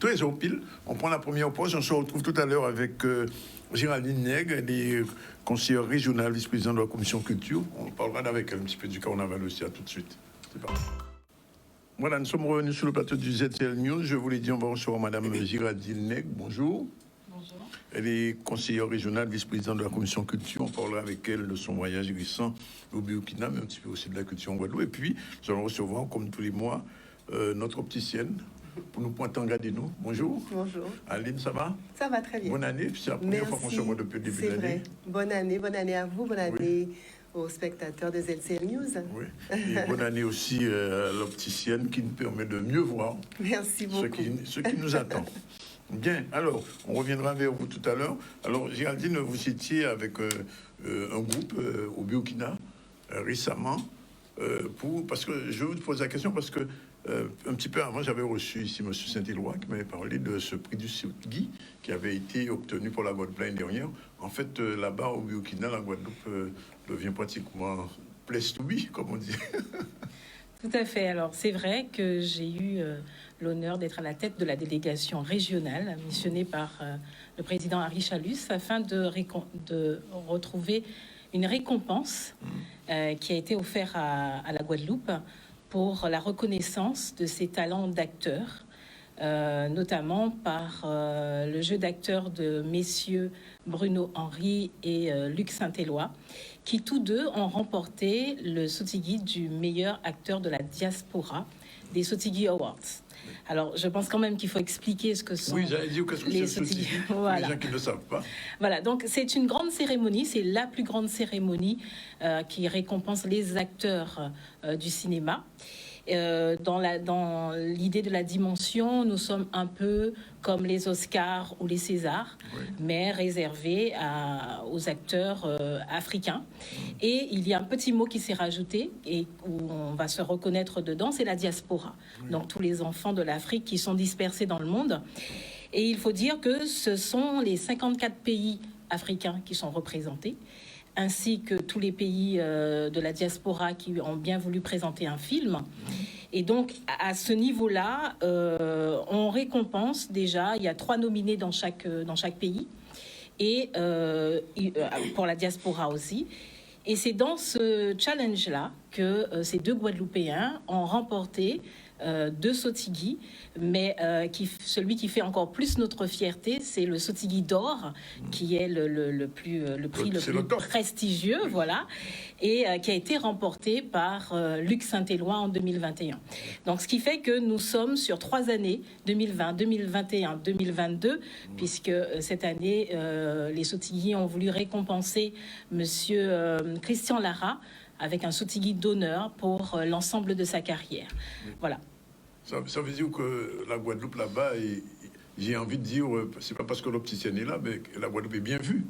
13h pile. On prend la première pause. On se retrouve tout à l'heure avec Géraldine Nègre, elle est conseillère régionale, vice-présidente de la commission culture. On parlera avec elle un petit peu du carnaval aussi. À tout de suite. C'est parti. Voilà, nous sommes revenus sur le plateau du ZTL News. Je vous l'ai dit, on va recevoir Madame Géraldine Nègre. Bonjour. Bonjour. Elle est conseillère régionale, vice-présidente de la commission culture. On parlera avec elle de son voyage récent au Burkina, mais un petit peu aussi de la culture en Guadeloupe. Et puis, nous allons recevoir, comme tous les mois, notre opticienne pour nous pointer en garder nous. Bonjour. Bonjour. Aline, ça va? Ça va très bien. Bonne année. C'est la première fois qu'on se voit depuis le début de C'est l'année. vrai. Bonne année à vous, bonne année aux spectateurs de ZCL News. Oui. Et bonne année aussi à l'opticienne qui nous permet de mieux voir Merci beaucoup. ce qui nous attend. Bien, alors, on reviendra vers vous tout à l'heure. Alors, Géraldine, vous étiez avec un groupe au Burkina récemment, parce que je vous pose la question, parce que un petit peu avant, j'avais reçu ici M. Saint-Éloi qui m'avait parlé de ce prix du Guy qui avait été obtenu pour la Guadeloupe l'année dernière. En fait, là-bas au Burkina, la Guadeloupe devient pratiquement place to be, comme on dit. Tout à fait. Alors, c'est vrai que j'ai eu l'honneur d'être à la tête de la délégation régionale missionnée par le président Harry Chalus afin de retrouver une récompense qui a été offerte à la Guadeloupe pour la reconnaissance de ses talents d'acteur notamment par le jeu d'acteurs de messieurs Bruno Henry et Luc Saint-Éloi, qui tous deux ont remporté le Sotigui du meilleur acteur de la diaspora des Sotigui Awards. Alors, je pense quand même qu'il faut expliquer ce que sont Oui, j'allais dire qu'est-ce que c'est les le Sotigui, Sotigui. pour Voilà. les gens qui ne savent pas. Voilà, donc c'est une grande cérémonie, c'est la plus grande cérémonie qui récompense les acteurs du cinéma. Dans l'idée de la dimension, nous sommes un peu comme les Oscars ou les Césars, mais réservés aux acteurs africains. Et il y a un petit mot qui s'est rajouté et où on va se reconnaître dedans, c'est la diaspora. Donc tous les enfants de l'Afrique qui sont dispersés dans le monde. Et il faut dire que ce sont les 54 pays africains qui sont représentés, ainsi que tous les pays de la diaspora qui ont bien voulu présenter un film. Et donc, à ce niveau-là, on récompense déjà, il y a 3 nominés dans chaque pays, et pour la diaspora aussi. Et c'est dans ce challenge-là que ces 2 Guadeloupéens ont remporté 2 Sotigui, mais celui qui fait encore plus notre fierté, c'est le Sotigui d'or, qui est le prix le plus prestigieux, voilà, et qui a été remporté par Luc Saint-Éloi en 2021. Donc, ce qui fait que nous sommes sur 3 années, 2020, 2021, 2022, puisque cette année, les Sotigui ont voulu récompenser Monsieur Christian Lara avec un Sotigui d'honneur pour l'ensemble de sa carrière. Voilà. Ça veut dire que la Guadeloupe là-bas, j'ai envie de dire, c'est pas parce que l'opticienne est là, mais la Guadeloupe est bien vue.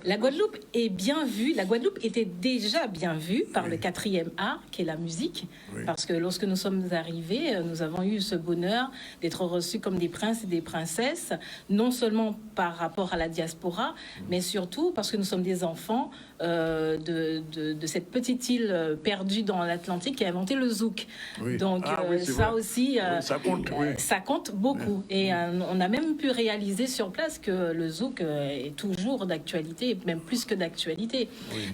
La Guadeloupe est bien vue. La Guadeloupe était déjà bien vue par le 4e art, qui est la musique. Parce que lorsque nous sommes arrivés, nous avons eu ce bonheur d'être reçus comme des princes et des princesses, non seulement par rapport à la diaspora, mais surtout parce que nous sommes des enfants de cette petite île perdue dans l'Atlantique qui a inventé le zouk. Donc ça vrai. Aussi, ça compte beaucoup. Et on a même pu réaliser sur place que le zouk est toujours d'actualité, même plus que d'actualité.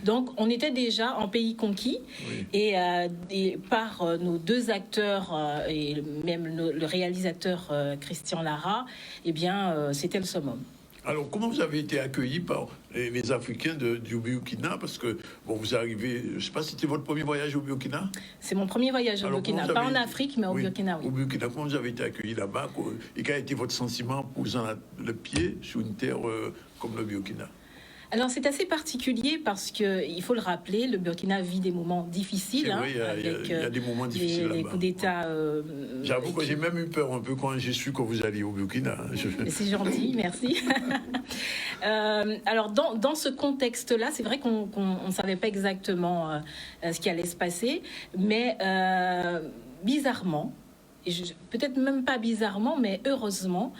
Donc on était déjà en pays conquis, et par nos 2 acteurs et même le réalisateur Christian Lara, eh bien c'était le summum. Alors, comment vous avez été accueillis par les Africains du Burkina? Parce que, bon, vous arrivez, je ne sais pas si c'était votre premier voyage au Burkina? C'est mon premier voyage au Burkina, pas en Afrique, mais au Burkina, oui. Au Burkina, comment vous avez été accueillis là-bas? Et quel a été votre sentiment posant le pied sur une terre comme le Burkina? Alors, c'est assez particulier parce que, il faut le rappeler, le Burkina vit des moments difficiles. C'est vrai, il y a des moments difficiles là-bas. Les coups d'État. J'avoue que j'ai même eu peur un peu quand j'ai su que vous alliez au Burkina. C'est gentil, merci. Alors, dans ce contexte-là, c'est vrai qu'on ne savait pas exactement ce qui allait se passer, mais bizarrement, peut-être même pas bizarrement, mais heureusement,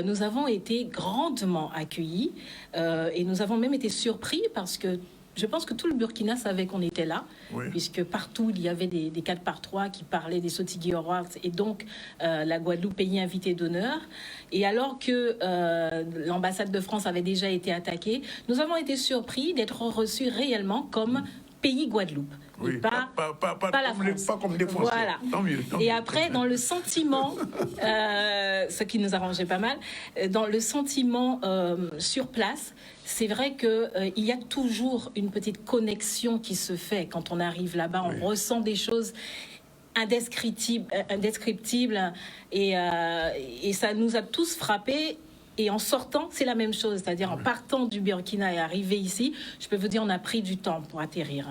nous avons été grandement accueillis et nous avons même été surpris parce que je pense que tout le Burkina savait qu'on était là, puisque partout il y avait des 4x3 qui parlaient des Sotigui Awards et donc la Guadeloupe pays invité d'honneur. Et alors que l'ambassade de France avait déjà été attaquée, nous avons été surpris d'être reçus réellement comme pays Guadeloupe. Pas la France. Pas comme des Français. Voilà. Tant mieux. Et après, dans le sentiment, ce qui nous arrangeait pas mal, dans le sentiment sur place, c'est vrai qu'il y a toujours une petite connexion qui se fait quand on arrive là-bas. On ressent des choses indescriptibles et ça nous a tous frappés. Et en sortant, c'est la même chose. C'est-à-dire en partant du Burkina et arriver ici, je peux vous dire, on a pris du temps pour atterrir,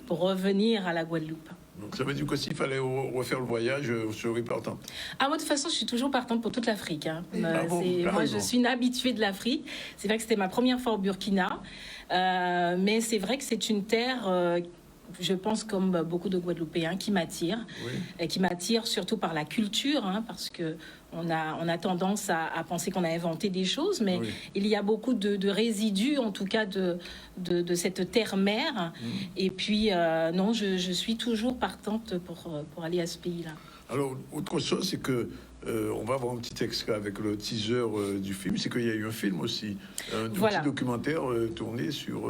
pour revenir à la Guadeloupe. Donc ça veut dire que s'il fallait refaire le voyage, vous serez partante? Ah, moi, de toute façon, je suis toujours partante pour toute l'Afrique. Moi, je suis une habituée de l'Afrique. C'est vrai que c'était ma première fois au Burkina. Mais c'est vrai que c'est une terre... je pense comme beaucoup de Guadeloupéens qui m'attire, et qui m'attire surtout par la culture, parce que on a tendance à penser qu'on a inventé des choses, mais il y a beaucoup de résidus, en tout cas de cette terre-mère. Et puis non, je suis toujours partante pour aller à ce pays-là. Alors, autre chose, c'est que on va avoir un petit extrait avec le teaser du film, c'est qu'il y a eu un film aussi, un petit documentaire tourné sur...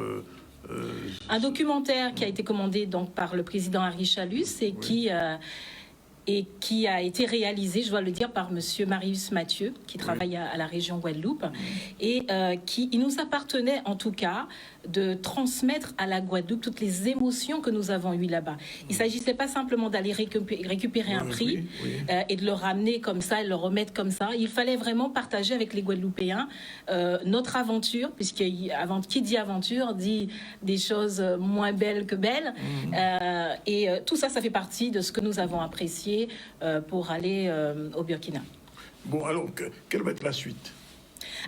un documentaire qui a été commandé donc par le président Harry Chalus et qui et qui a été réalisé, je dois le dire, par monsieur Marius Mathieu, qui travaille à la région Guadeloupe, et il nous appartenait en tout cas de transmettre à la Guadeloupe toutes les émotions que nous avons eues là-bas. Il ne s'agissait pas simplement d'aller récupérer un prix et de le ramener comme ça, et le remettre comme ça. Il fallait vraiment partager avec les Guadeloupéens notre aventure, puisque qui dit aventure dit des choses moins belles que belles. Et tout ça, ça fait partie de ce que nous avons apprécié pour aller au Burkina. Bon, alors, quelle va être la suite?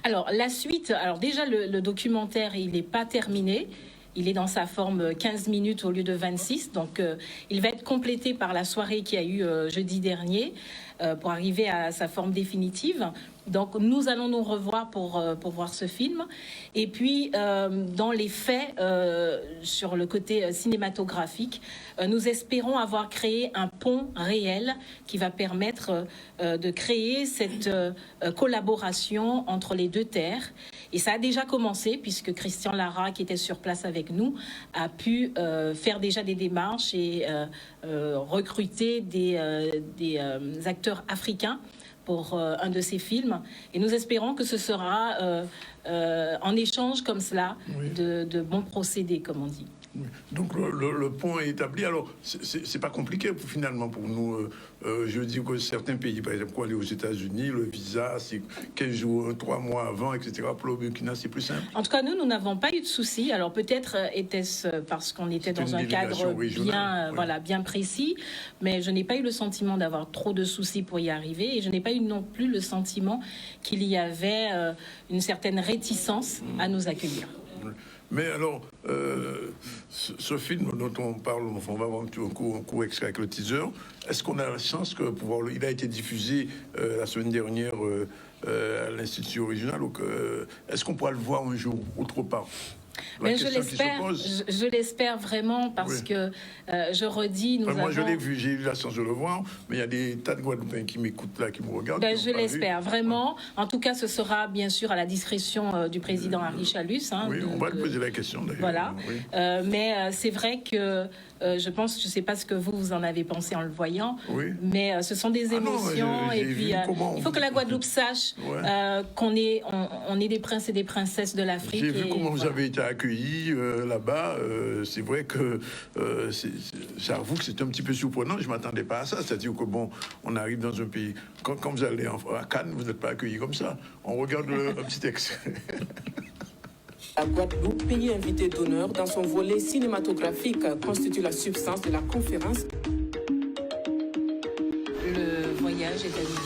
Alors, la suite, alors déjà, le documentaire, il n'est pas terminé. Il est dans sa forme 15 minutes au lieu de 26. Donc, il va être complété par la soirée qu'il y a eu jeudi dernier pour arriver à sa forme définitive. Donc, nous allons nous revoir pour voir ce film. Et puis, dans les faits, sur le côté cinématographique, nous espérons avoir créé un pont réel qui va permettre de créer cette collaboration entre les deux terres. Et ça a déjà commencé, puisque Christian Lara, qui était sur place avec nous, a pu faire déjà des démarches et recruter des acteurs africains pour un de ces films. Et nous espérons que ce sera en échange comme cela de bons procédés, comme on dit. Donc le pont est établi. Alors, c'est pas compliqué finalement pour nous. Je dis que certains pays, par exemple, pour aller aux États-Unis, le visa, c'est 15 jours, 3 mois avant, etc. Pour le Burkina, c'est plus simple. En tout cas, nous n'avons pas eu de soucis. Alors peut-être était-ce parce qu'on était dans un cadre bien précis, mais je n'ai pas eu le sentiment d'avoir trop de soucis pour y arriver, et je n'ai pas eu non plus le sentiment qu'il y avait une certaine réticence à nous accueillir. Mais alors, ce film dont on parle, on va avoir un court extrait avec le teaser. Est-ce qu'on a la chance que il a été diffusé la semaine dernière à l'Institut Original, est-ce qu'on pourra le voir un jour autre part? Mais je l'espère vraiment, parce que je redis, moi je l'ai vu, j'ai eu la chance de le voir, mais il y a des tas de Guadeloupéens qui m'écoutent là, qui me regardent. Je l'espère vraiment. En tout cas, ce sera bien sûr à la discrétion du président Harry Chalus. On va lui poser la question d'ailleurs. Voilà. Mais c'est vrai que je pense, je ne sais pas ce que vous en avez pensé en le voyant, mais ce sont des émotions. Et puis, il faut que la Guadeloupe sache qu'on est des princes et des princesses de l'Afrique. J'ai vu comment vous avez été accueillis là-bas. C'est vrai que j'avoue que c'est un petit peu surprenant. Je ne m'attendais pas à ça. C'est-à-dire que on arrive dans un pays. Quand vous allez à Cannes, vous n'êtes pas accueillis comme ça. On regarde un petit extrait. La Guadeloupe, pays invité d'honneur dans son volet cinématographique, constitue la substance de la conférence. Le voyage est annulé.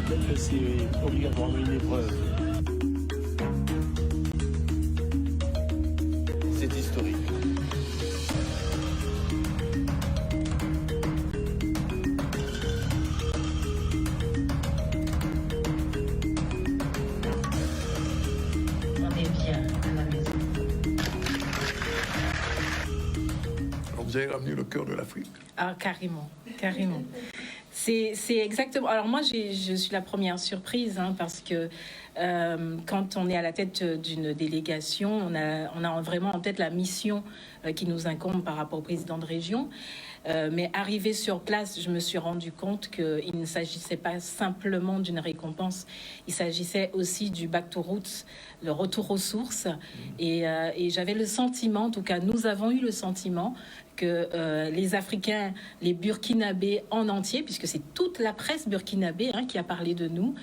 Peut-être que c'est obligatoirement une épreuve. C'est historique. Vous avez ramené le cœur de l'Afrique. Ah, carrément, carrément. C'est exactement. Alors moi, je suis la première surprise, parce que quand on est à la tête d'une délégation, on a vraiment en tête la mission qui nous incombe par rapport au président de région. Mais arrivé sur place, je me suis rendu compte qu'il ne s'agissait pas simplement d'une récompense. Il s'agissait aussi du back to roots, le retour aux sources. Et j'avais le sentiment, en tout cas, nous avons eu le sentiment que les Africains, les Burkinabés en entier, puisque c'est toute la presse burkinabé qui a parlé de nous,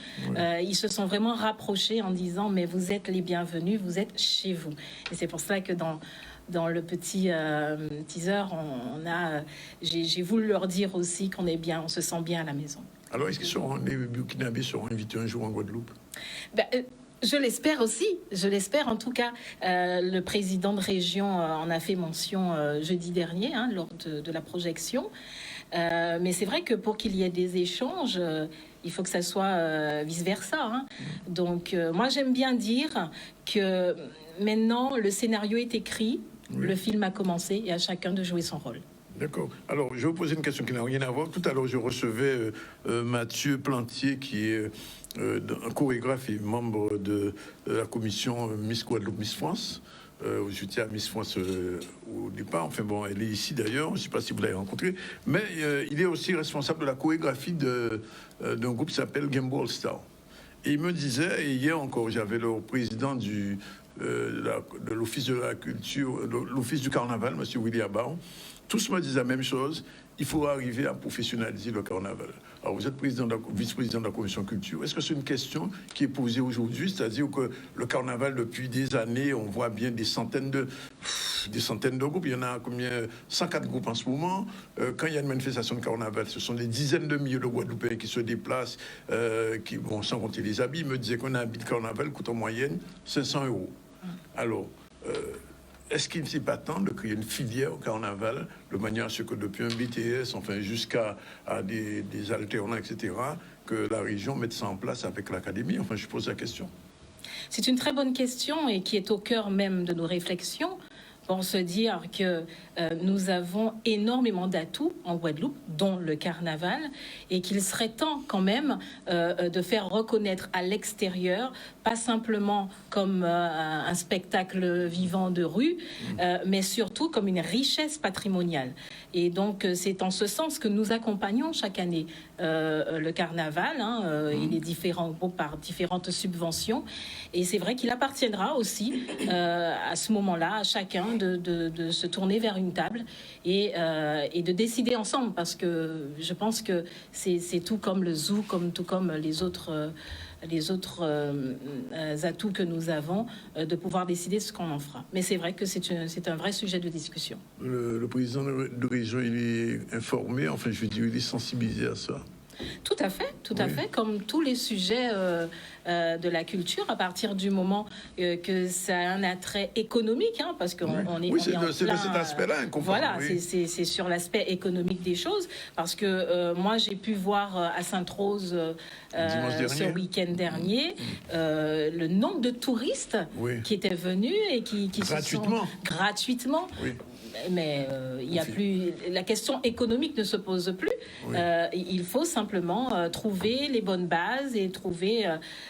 ils se sont vraiment rapprochés en disant « mais vous êtes les bienvenus, vous êtes chez vous ». Et c'est pour cela que dans le petit teaser, j'ai voulu leur dire aussi qu'on est bien, on se sent bien à la maison. Alors, est-ce que les Burkinabés seront invités un jour en Guadeloupe? Je l'espère aussi, je l'espère en tout cas. Le président de région en a fait mention jeudi dernier lors de la projection. Mais c'est vrai que pour qu'il y ait des échanges, il faut que ça soit vice-versa. Donc moi j'aime bien dire que maintenant le scénario est écrit, le film a commencé et à chacun de jouer son rôle. D'accord. Alors, je vais vous poser une question qui n'a rien à voir. Tout à l'heure, je recevais Mathieu Plantier, qui est un chorégraphe et membre de la commission Miss Guadeloupe, Miss France. j'étais à Miss France au départ. Enfin bon, elle est ici d'ailleurs. Je ne sais pas si vous l'avez rencontrée. Mais il est aussi responsable de la chorégraphie d'un groupe qui s'appelle Gamble All Star. Et il me disait, et hier encore, j'avais le président de l'Office de la culture, de l'Office du carnaval, M. William Baron. Tous me disent la même chose. Il faut arriver à professionnaliser le carnaval. Alors, vous êtes vice-président de la commission culture. Est-ce que c'est une question qui est posée aujourd'hui? C'est-à-dire que le carnaval, depuis des années, on voit bien des centaines de groupes. Il y en a combien? 104 groupes en ce moment. Quand il y a une manifestation de carnaval, ce sont des dizaines de milliers de Guadeloupéens qui se déplacent, sans compter les habits. Il me disait qu'un habit de carnaval coûte en moyenne 500 €. Alors, est-ce qu'il ne s'est pas temps de créer une filière au carnaval de manière à ce que depuis un BTS, enfin jusqu'à des alternants, etc., que la région mette ça en place avec l'académie? Enfin, je pose la question. C'est une très bonne question et qui est au cœur même de nos réflexions pour se dire que nous avons énormément d'atouts en Guadeloupe, dont le carnaval, et qu'il serait temps quand même de faire reconnaître à l'extérieur, pas simplement comme un spectacle vivant de rue, mais surtout comme une richesse patrimoniale. Et donc c'est en ce sens que nous accompagnons chaque année le carnaval, et les différents groupes par différentes subventions. Et c'est vrai qu'il appartiendra aussi à ce moment-là à chacun de se tourner vers une table et de décider ensemble, parce que je pense que c'est tout comme le zoo, tout comme les autres atouts que nous avons, de pouvoir décider ce qu'on en fera. Mais c'est vrai que c'est un vrai sujet de discussion. Le président de région, il est informé, enfin je veux dire, il est sensibilisé à ça. Tout à fait, comme tous les sujets de la culture, à partir du moment que ça a un attrait économique, parce qu'on est... Oui, c'est de cet aspect-là. Voilà, c'est sur l'aspect économique des choses, parce que moi, j'ai pu voir à Sainte-Rose ce week-end dernier le nombre de touristes qui étaient venus et qui gratuitement. se sont... Gratuitement. Oui. Mais il y a plus, la question économique ne se pose plus. Il faut simplement trouver les bonnes bases et trouver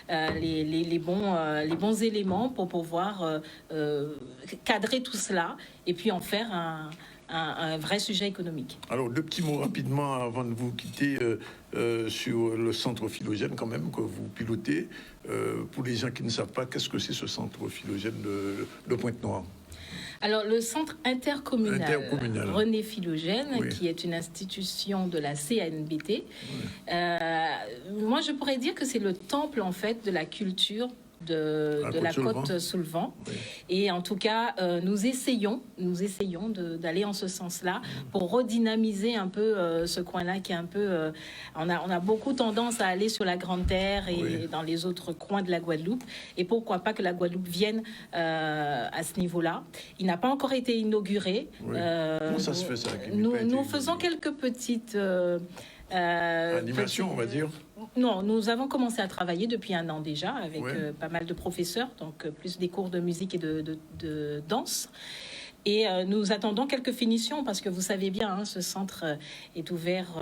les bons éléments pour pouvoir cadrer tout cela et puis en faire un vrai sujet économique. Alors, deux petits mots rapidement avant de vous quitter sur le centre Philogène quand même que vous pilotez. Pour les gens qui ne savent pas, qu'est-ce que c'est ce centre Philogène de Pointe-Noire? Alors, le centre intercommunal René Philogène, qui est une institution de la CNBT, moi, je pourrais dire que c'est le temple, en fait, de la culture de la côte Soulevant. Et en tout cas, nous essayons d'aller en ce sens-là pour redynamiser un peu ce coin-là qui est un peu... on a beaucoup tendance à aller sur la Grande Terre et dans les autres coins de la Guadeloupe. Et pourquoi pas que la Guadeloupe vienne à ce niveau-là. Il n'a pas encore été inauguré. Comment ça se fait, ça? Nous faisons quelques petites... animation, on va dire. Non, nous avons commencé à travailler depuis 1 an déjà avec pas mal de professeurs, donc plus des cours de musique et de danse. Et nous attendons quelques finitions parce que vous savez bien, ce centre est ouvert,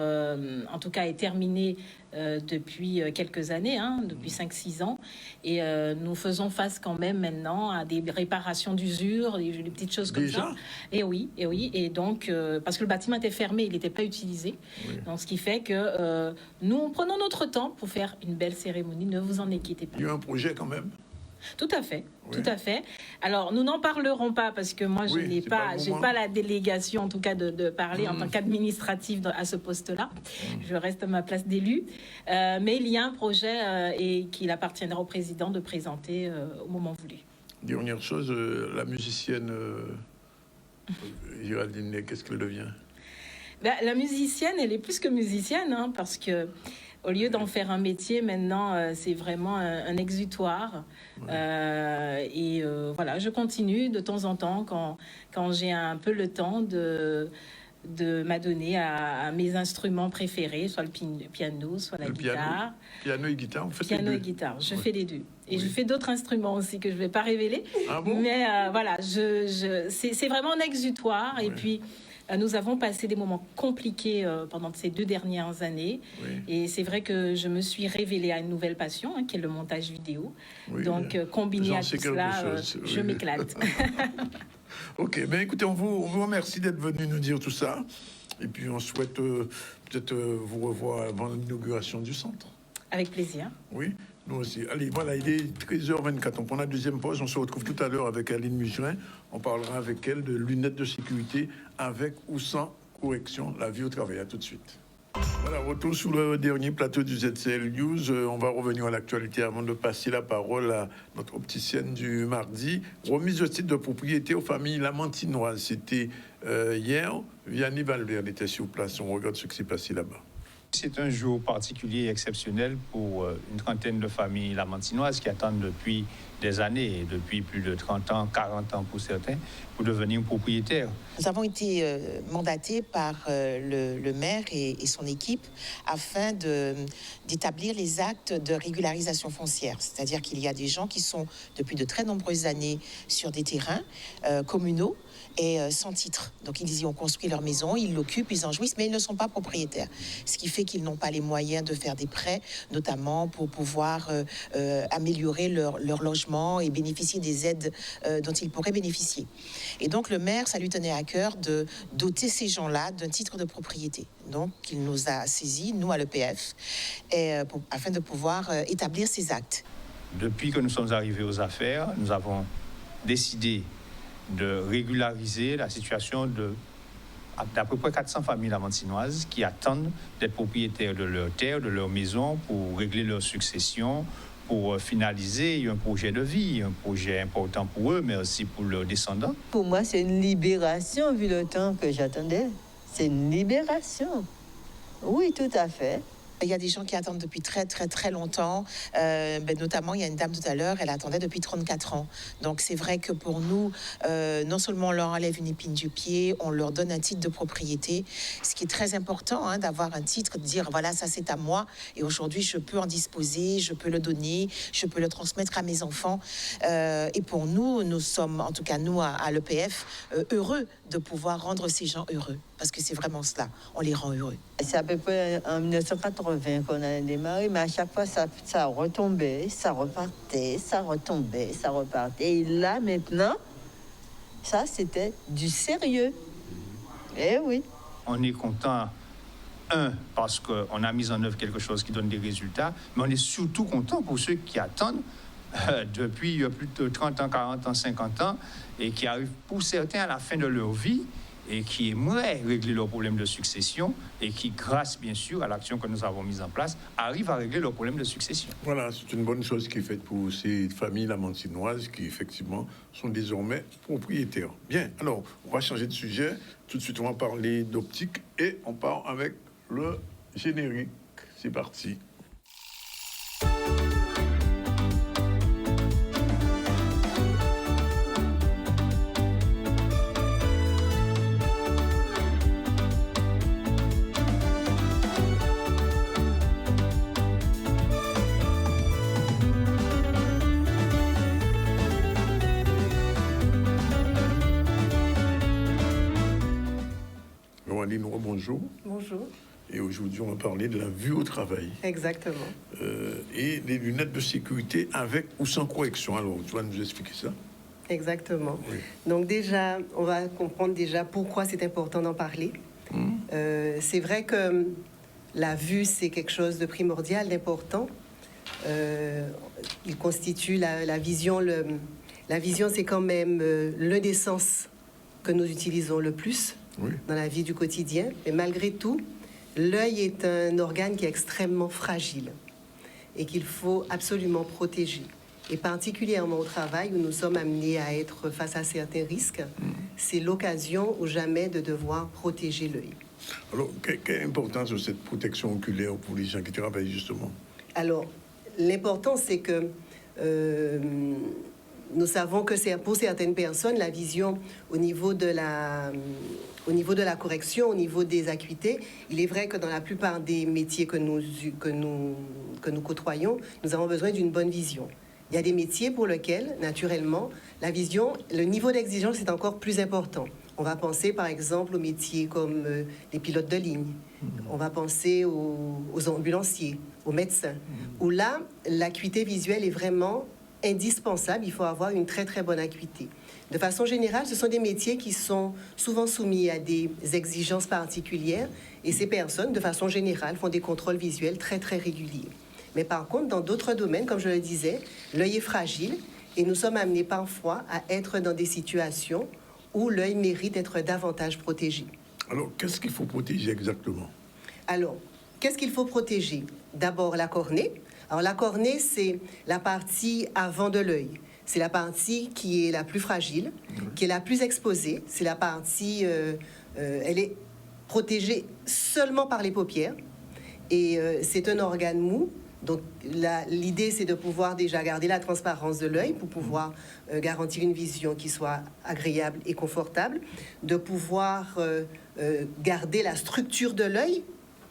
en tout cas est terminé depuis quelques années, depuis 5-6 ans. Et nous faisons face quand même maintenant à des réparations d'usure, des petites choses comme ça. Et oui. Et donc, parce que le bâtiment était fermé, il n'était pas utilisé. Donc, ce qui fait que nous prenons notre temps pour faire une belle cérémonie. Ne vous en inquiétez pas. Il y a un projet quand même. Tout à fait. Alors, nous n'en parlerons pas parce que moi, je n'ai pas la délégation, en tout cas, de parler en tant qu'administratif à ce poste-là. Je reste à ma place d'élu. Mais il y a un projet et qu'il appartiendra au président de présenter au moment voulu. Dernière chose, la musicienne Géraldine, qu'est-ce qu'elle devient? La musicienne, elle est plus que musicienne, parce que au lieu d'en faire un métier, maintenant, c'est vraiment un exutoire. Voilà, je continue de temps en temps, quand j'ai un peu le temps, de m'adonner à mes instruments préférés, soit le piano, soit la guitare. Piano et guitare, vous faites Piano les et deux. guitare, je Oui. fais les deux. Et Oui. je fais d'autres instruments aussi que je ne vais pas révéler. Ah bon? Mais voilà, c'est vraiment un exutoire. Et Oui. puis, nous avons passé des moments compliqués pendant ces 2 dernières années. Oui. Et c'est vrai que je me suis révélée à une nouvelle passion, qui est le montage vidéo. Oui, Donc, bien. combiné J'en à sais tout quelque cela, chose, je oui. m'éclate. Ok, ben écoutez, on vous remercie d'être venu nous dire tout ça. Et puis on souhaite peut-être vous revoir avant l'inauguration du centre. Avec plaisir. Oui, nous aussi. Allez, voilà, il est 13h24. On prend la deuxième pause. On se retrouve tout à l'heure avec Aline Mugerin. On parlera avec elle de lunettes de sécurité avec ou sans correction, la vie au travail. À tout de suite. Voilà, retour sur le dernier plateau du ZCL News. On va revenir à l'actualité avant de passer la parole à notre opticienne du mardi. Remise de titre de propriété aux familles lamantinoises. C'était hier. Vianney Valverde était sur place. On regarde ce qui s'est passé là-bas. C'est un jour particulier et exceptionnel pour une trentaine de familles lamantinoises qui attendent depuis des années, depuis plus de 30 ans, 40 ans pour certains, pour devenir propriétaires. Nous avons été mandatés par le maire et son équipe afin d'établir les actes de régularisation foncière. C'est-à-dire qu'il y a des gens qui sont depuis de très nombreuses années sur des terrains communaux et sans titre. Donc ils y ont construit leur maison, ils l'occupent, ils en jouissent, mais ils ne sont pas propriétaires. Ce qui fait qu'ils n'ont pas les moyens de faire des prêts, notamment pour pouvoir améliorer leur logement et bénéficier des aides dont ils pourraient bénéficier. Et donc le maire, ça lui tenait à cœur de doter ces gens-là d'un titre de propriété. Donc il nous a saisis, nous à l'EPF, afin de pouvoir établir ces actes. Depuis que nous sommes arrivés aux affaires, nous avons décidé de régulariser la situation d'à peu près 400 familles lamantinoises qui attendent d'être propriétaires de leur terre, de leur maison, pour régler leur succession, pour finaliser un projet de vie, un projet important pour eux, mais aussi pour leurs descendants. Pour moi, c'est une libération, vu le temps que j'attendais. C'est une libération. Oui, tout à fait. Il y a des gens qui attendent depuis très, très, très longtemps. Notamment, il y a une dame tout à l'heure, elle attendait depuis 34 ans. Donc, c'est vrai que pour nous, non seulement on leur enlève une épine du pied, on leur donne un titre de propriété. Ce qui est très important, d'avoir un titre, de dire, voilà, ça c'est à moi. Et aujourd'hui, je peux en disposer, je peux le donner, je peux le transmettre à mes enfants. Et pour nous, nous sommes, en tout cas nous, à l'EPF, heureux de pouvoir rendre ces gens heureux. Parce que c'est vraiment cela, on les rend heureux. C'est à peu près en 1980 qu'on a démarré, mais à chaque fois, ça retombait, ça repartait, ça retombait, ça repartait. Et là, maintenant, ça, c'était du sérieux. Eh oui. On est content, parce qu'on a mis en œuvre quelque chose qui donne des résultats, mais on est surtout content pour ceux qui attendent depuis plus de 30 ans, 40 ans, 50 ans, et qui arrivent pour certains à la fin de leur vie, et qui aimeraient régler leurs problèmes de succession et qui, grâce bien sûr à l'action que nous avons mise en place, arrivent à régler leurs problèmes de succession. Voilà, c'est une bonne chose qui est faite pour ces familles lamantinoises qui, effectivement, sont désormais propriétaires. Bien, alors, on va changer de sujet. Tout de suite, on va parler d'optique et on part avec le générique. C'est parti. Aline, bonjour. Bonjour. Et aujourd'hui, on va parler de la vue au travail. Exactement. Et les lunettes de sécurité avec ou sans correction. Alors, tu vas nous expliquer ça? Exactement. Oui. Donc déjà, on va comprendre déjà pourquoi c'est important d'en parler. C'est vrai que la vue, c'est quelque chose de primordial, d'important. Il constitue la vision. La vision, c'est quand même l'un des sens que nous utilisons le plus dans la vie du quotidien. Mais malgré tout, l'œil est un organe qui est extrêmement fragile et qu'il faut absolument protéger. Et particulièrement au travail, où nous sommes amenés à être face à certains risques, c'est l'occasion ou jamais de devoir protéger l'œil. Alors, quelle importance de cette protection oculaire pour les gens qui travaillent justement? Alors, l'important, c'est que nous savons que c'est pour certaines personnes, la vision au niveau de Au niveau de la correction, au niveau des acuités, il est vrai que dans la plupart des métiers que nous côtoyons, nous avons besoin d'une bonne vision. Il y a des métiers pour lesquels, naturellement, la vision, le niveau d'exigence est encore plus important. On va penser, par exemple, aux métiers comme les pilotes de ligne. On va penser aux ambulanciers, aux médecins, où là, l'acuité visuelle est vraiment indispensable. Il faut avoir une très, très bonne acuité. De façon générale, ce sont des métiers qui sont souvent soumis à des exigences particulières et ces personnes, de façon générale, font des contrôles visuels très, très réguliers. Mais par contre, dans d'autres domaines, comme je le disais, l'œil est fragile et nous sommes amenés parfois à être dans des situations où l'œil mérite d'être davantage protégé. Alors, qu'est-ce qu'il faut protéger exactement? Alors, qu'est-ce qu'il faut protéger? D'abord, la cornée. Alors, la cornée, c'est la partie avant de l'œil. C'est la partie qui est la plus fragile, qui est la plus exposée. C'est la partie... elle est protégée seulement par les paupières. Et c'est un organe mou. Donc, l'idée, c'est de pouvoir déjà garder la transparence de l'œil pour pouvoir garantir une vision qui soit agréable et confortable, de pouvoir garder la structure de l'œil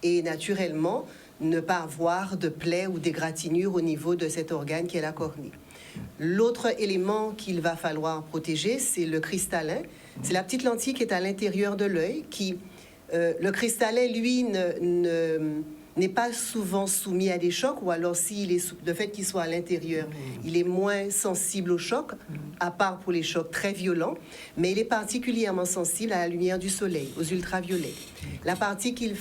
et, naturellement, ne pas avoir de plaies ou d'égratignures au niveau de cet organe qui est la cornée. L'autre élément qu'il va falloir protéger, c'est le cristallin. C'est la petite lentille qui est à l'intérieur de l'œil, qui... le cristallin, lui, n'est pas souvent soumis à des chocs, ou alors le fait qu'il soit à l'intérieur, il est moins sensible aux chocs, à part pour les chocs très violents, mais il est particulièrement sensible à la lumière du soleil, aux ultraviolets. La partie qu'il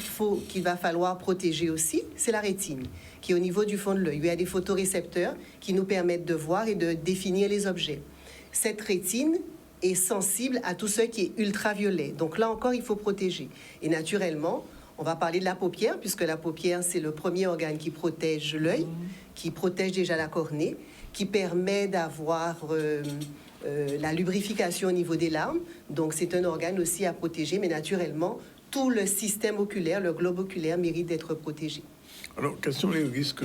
va falloir protéger aussi, c'est la rétine, qui est au niveau du fond de l'œil. Il y a des photorécepteurs qui nous permettent de voir et de définir les objets. Cette rétine est sensible à tout ce qui est ultraviolet. Donc là encore, il faut protéger. Et naturellement, on va parler de la paupière, puisque la paupière, c'est le premier organe qui protège l'œil, qui protège déjà la cornée, qui permet d'avoir la lubrification au niveau des larmes. Donc, c'est un organe aussi à protéger, mais naturellement, tout le système oculaire, le globe oculaire, mérite d'être protégé. Alors, quels sont les risques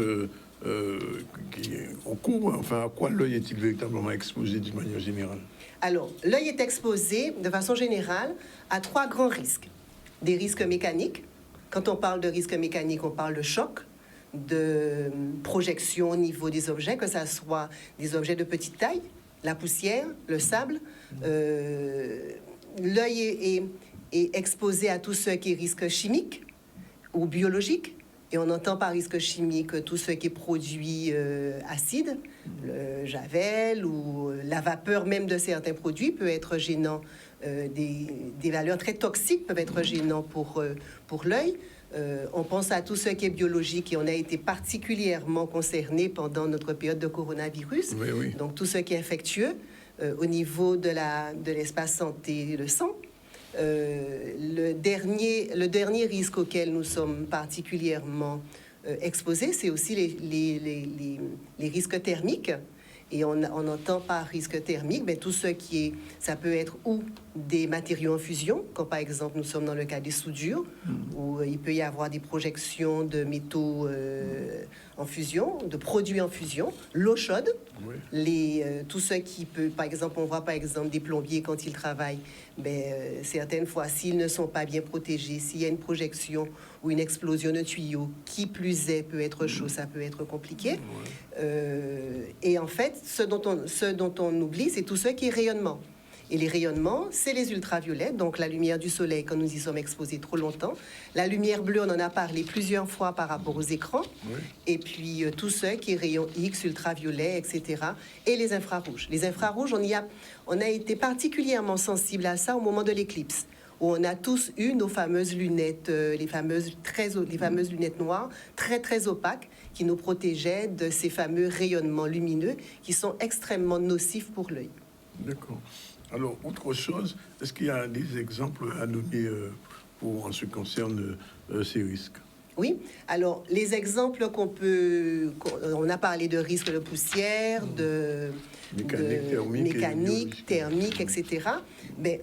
au cours, enfin, à quoi l'œil est-il véritablement exposé d'une manière générale? Alors, l'œil est exposé, de façon générale, à 3 grands risques. Des risques mécaniques. Quand on parle de risques mécaniques, on parle de choc, de projection au niveau des objets, que ce soit des objets de petite taille, la poussière, le sable. L'œil est exposé à tout ce qui est risque chimique ou biologique. Et on entend par risque chimique tout ce qui est produit acide, le javel ou la vapeur même de certains produits peut être gênant. Des valeurs très toxiques peuvent être gênants pour l'œil. On pense à tout ce qui est biologique et on a été particulièrement concerné pendant notre période de coronavirus. Oui, oui. Donc tout ce qui est infectieux au niveau de l'espace santé, le sang. Le dernier risque auquel nous sommes particulièrement exposés, c'est aussi les risques thermiques. Et on entend par risque thermique, mais tout ce qui est, ça peut être ou des matériaux en fusion, comme par exemple nous sommes dans le cas des soudures, où il peut y avoir des projections de métaux en fusion, de produits en fusion, l'eau chaude, tout ce qui peut, par exemple, on voit par exemple des plombiers quand ils travaillent, certaines fois, s'ils ne sont pas bien protégés, s'il y a une projection ou une explosion de tuyaux, qui plus est, peut être chaud, ça peut être compliqué. Et en fait, ce dont on oublie, c'est tout ce qui est rayonnement. Et les rayonnements, c'est les ultraviolets, donc la lumière du soleil quand nous y sommes exposés trop longtemps. La lumière bleue, on en a parlé plusieurs fois par rapport aux écrans. Et puis tout ce qui est rayons X, ultraviolets, etc. Et les infrarouges. Les infrarouges, on a été particulièrement sensible à ça au moment de l'éclipse, où on a tous eu nos fameuses lunettes, les fameuses lunettes noires, très très opaques, qui nous protégeaient de ces fameux rayonnements lumineux qui sont extrêmement nocifs pour l'œil. D'accord. Alors, autre chose, est-ce qu'il y a des exemples à donner en ce qui concerne ces risques? Oui, alors les exemples on a parlé de risques de poussière, de mécanique, thermique, etc. Mais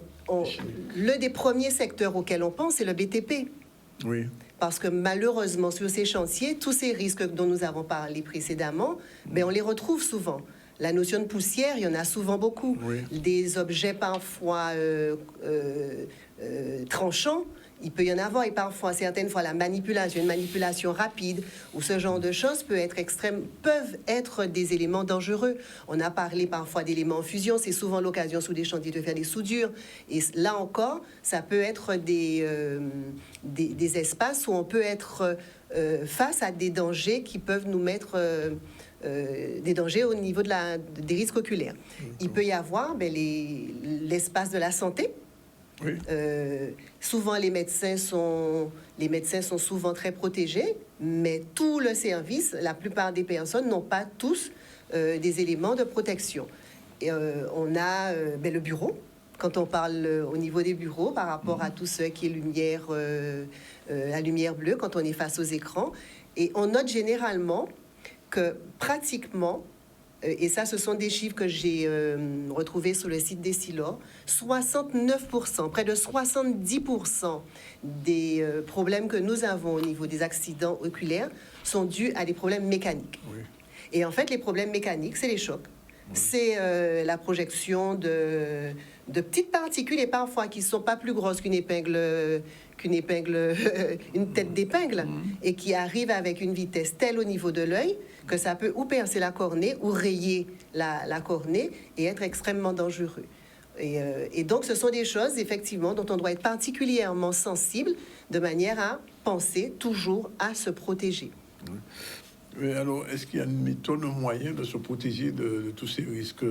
le des premiers secteurs auxquels on pense, c'est le BTP. Oui. Parce que malheureusement, sur ces chantiers, tous ces risques dont nous avons parlé précédemment, on les retrouve souvent. La notion de poussière, il y en a souvent beaucoup. Oui. Des objets parfois tranchant. Il peut y en avoir, et parfois, certaines fois, une manipulation rapide, ou ce genre de choses peuvent être des éléments dangereux. On a parlé parfois d'éléments en fusion, c'est souvent l'occasion sous des chantiers de faire des soudures. Et là encore, ça peut être des espaces où on peut être face à des dangers qui peuvent nous mettre... des dangers au niveau des risques oculaires. Il peut y avoir l'espace de la santé. Oui. Souvent, les médecins sont souvent très protégés, mais tout le service, la plupart des personnes n'ont pas tous des éléments de protection. Et, on a le bureau. Quand on parle au niveau des bureaux, par rapport à tout ce qui est la lumière bleue, quand on est face aux écrans, et on note généralement que pratiquement, et ça, ce sont des chiffres que j'ai retrouvés sur le site d'Essilor, 69%, près de 70% des problèmes que nous avons au niveau des accidents oculaires sont dus à des problèmes mécaniques. Oui. Et en fait, les problèmes mécaniques, c'est les chocs. Oui. C'est la projection de petites particules, et parfois qui ne sont pas plus grosses qu'une tête d'épingle, et qui arrivent avec une vitesse telle au niveau de l'œil que ça peut ou percer la cornée ou rayer la cornée et être extrêmement dangereux. Et donc, ce sont des choses, effectivement, dont on doit être particulièrement sensible, de manière à penser toujours à se protéger. Oui. Mais alors, est-ce qu'il y a une méthode, un moyen de se protéger de tous ces risques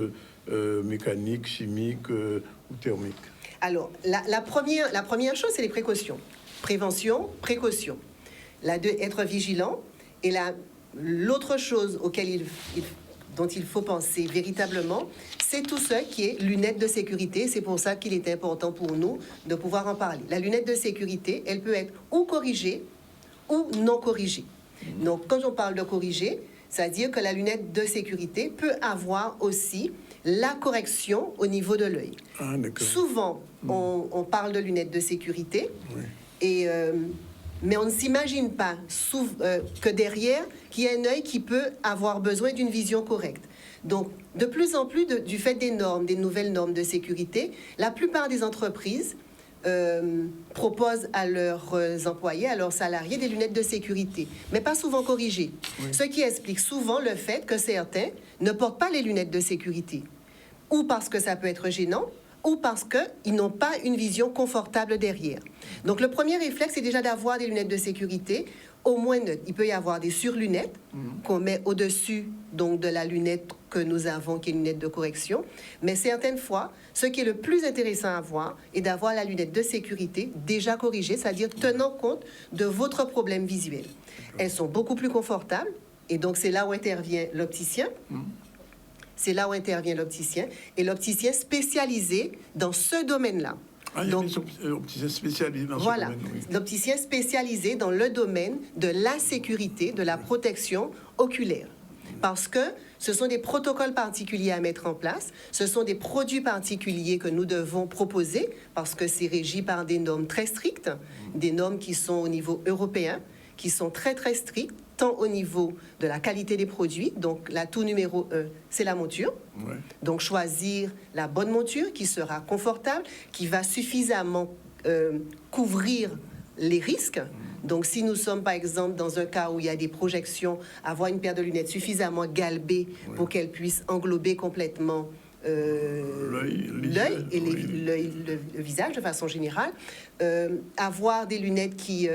mécaniques, chimiques ou thermiques? Alors, la première chose, c'est les précautions. Prévention, précaution. Être vigilant. Et l'autre chose dont il faut penser véritablement, c'est tout ce qui est lunettes de sécurité. C'est pour ça qu'il est important pour nous de pouvoir en parler. La lunette de sécurité, elle peut être ou corrigée ou non corrigée. Donc, quand on parle de corriger, c'est-à-dire que la lunette de sécurité peut avoir aussi la correction au niveau de l'œil. Ah, souvent, on parle de lunettes de sécurité, oui. Mais on ne s'imagine pas que derrière, qu'il y a un œil qui peut avoir besoin d'une vision correcte. Donc, de plus en plus, du fait des nouvelles normes de sécurité, la plupart des entreprises proposent à leurs employés, à leurs salariés, des lunettes de sécurité, mais pas souvent corrigées. Oui. Ce qui explique souvent le fait que certains ne portent pas les lunettes de sécurité, ou parce que ça peut être gênant, ou parce qu'ils n'ont pas une vision confortable derrière. Donc, le premier réflexe, c'est déjà d'avoir des lunettes de sécurité, au moins neutres. Il peut y avoir des surlunettes qu'on met au-dessus donc, de la lunette que nous avons, qui est une lunette de correction. Mais certaines fois, ce qui est le plus intéressant à voir est d'avoir la lunette de sécurité déjà corrigée, c'est-à-dire tenant compte de votre problème visuel. Elles sont beaucoup plus confortables, et donc c'est là où intervient l'opticien. C'est là où intervient l'opticien, et l'opticien spécialisé dans ce domaine-là. Ah, il y a des opticiens spécialisés dans ce domaine. Oui. L'opticien spécialisé dans le domaine de la sécurité, de la protection oculaire. Parce que ce sont des protocoles particuliers à mettre en place, ce sont des produits particuliers que nous devons proposer, parce que c'est régi par des normes très strictes, des normes qui sont au niveau européen, qui sont très très strictes, tant au niveau de la qualité des produits. Donc, l'atout numéro 1, c'est la monture. Ouais. Donc, choisir la bonne monture qui sera confortable, qui va suffisamment couvrir les risques. Donc, si nous sommes, par exemple, dans un cas où il y a des projections, avoir une paire de lunettes suffisamment galbée pour qu'elle puisse englober complètement l'œil et le visage de façon générale. Avoir des lunettes qui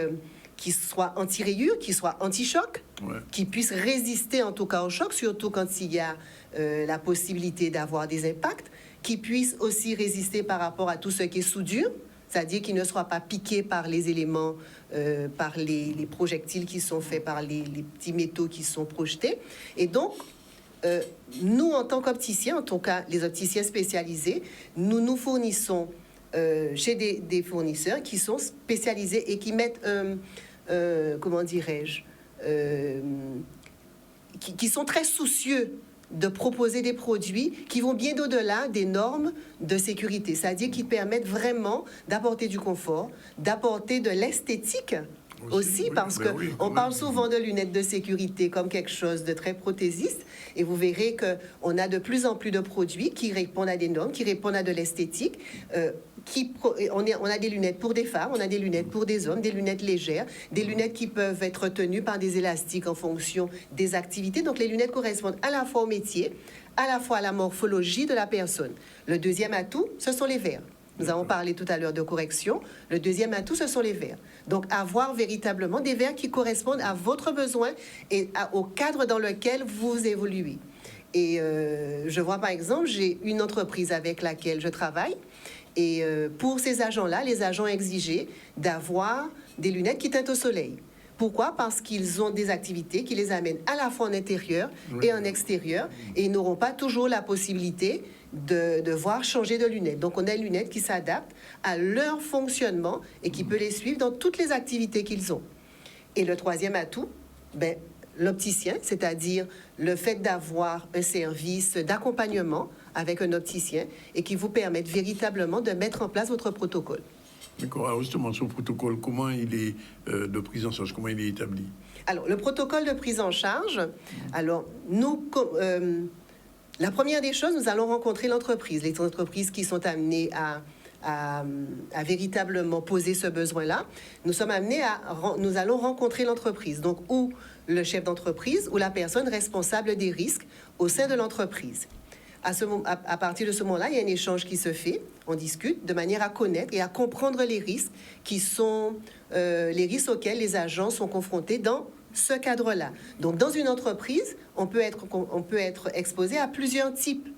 soient anti-rayures, qui soient anti-choc, qui puissent résister en tout cas au choc, surtout quand il y a la possibilité d'avoir des impacts, qui puissent aussi résister par rapport à tout ce qui est soudure, c'est-à-dire qu'ils ne soient pas piqués par les éléments, par les projectiles qui sont faits, par les petits métaux qui sont projetés. Et donc, nous, en tant qu'opticiens, en tout cas les opticiens spécialisés, nous fournissons chez des fournisseurs qui sont spécialisés et qui mettent, comment dirais-je, qui sont très soucieux de proposer des produits qui vont bien au-delà des normes de sécurité, c'est-à-dire qui permettent vraiment d'apporter du confort, d'apporter de l'esthétique aussi, parce ben qu'on parle souvent de lunettes de sécurité comme quelque chose de très prothésiste, et vous verrez qu'on a de plus en plus de produits qui répondent à des normes, qui répondent à de l'esthétique. On a des lunettes pour des femmes, on a des lunettes pour des hommes, des lunettes légères, des lunettes qui peuvent être tenues par des élastiques en fonction des activités. Donc les lunettes correspondent à la fois au métier, à la fois à la morphologie de la personne. Le deuxième atout, ce sont les verres. Nous avons parlé tout à l'heure de correction. Le deuxième atout, ce sont les verres. Donc, avoir véritablement des verres qui correspondent à votre besoin et au cadre dans lequel vous évoluez. Et je vois, par exemple, j'ai une entreprise avec laquelle je travaille. Et pour ces agents-là, les agents exigeaient d'avoir des lunettes qui teintent au soleil. Pourquoi? Parce qu'ils ont des activités qui les amènent à la fois en intérieur et en extérieur. Et ils n'auront pas toujours la possibilité de devoir changer de lunettes. Donc, on a une lunette qui s'adapte à leur fonctionnement et qui peut les suivre dans toutes les activités qu'ils ont. Et le troisième atout, l'opticien, c'est-à-dire le fait d'avoir un service d'accompagnement avec un opticien et qui vous permette véritablement de mettre en place votre protocole. D'accord. Alors justement, ce protocole, comment il est de prise en charge, comment il est établi? Alors, le protocole de prise en charge, alors, nous... la première des choses, nous allons rencontrer l'entreprise, les entreprises qui sont amenées à véritablement poser ce besoin-là. Nous allons rencontrer l'entreprise, donc ou le chef d'entreprise ou la personne responsable des risques au sein de l'entreprise. À partir de ce moment-là, il y a un échange qui se fait, on discute de manière à connaître et à comprendre les risques qui sont les risques auxquels les agents sont confrontés dans ce cadre-là. Donc, dans une entreprise, on peut être exposé à plusieurs types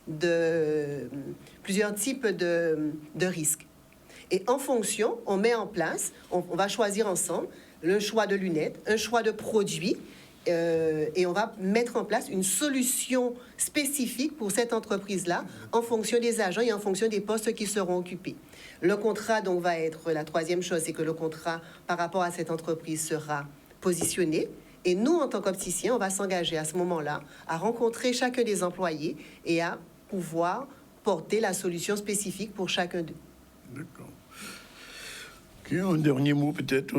de risques. Et en fonction, on met en place, on va choisir ensemble le choix de lunettes, un choix de produits, et on va mettre en place une solution spécifique pour cette entreprise-là en fonction des agents et en fonction des postes qui seront occupés. Le contrat, donc, va être la troisième chose, c'est que le contrat par rapport à cette entreprise sera positionné. Et nous, en tant qu'opticiens, on va s'engager à ce moment-là à rencontrer chacun des employés et à pouvoir porter la solution spécifique pour chacun d'eux. D'accord. Okay, un dernier mot peut-être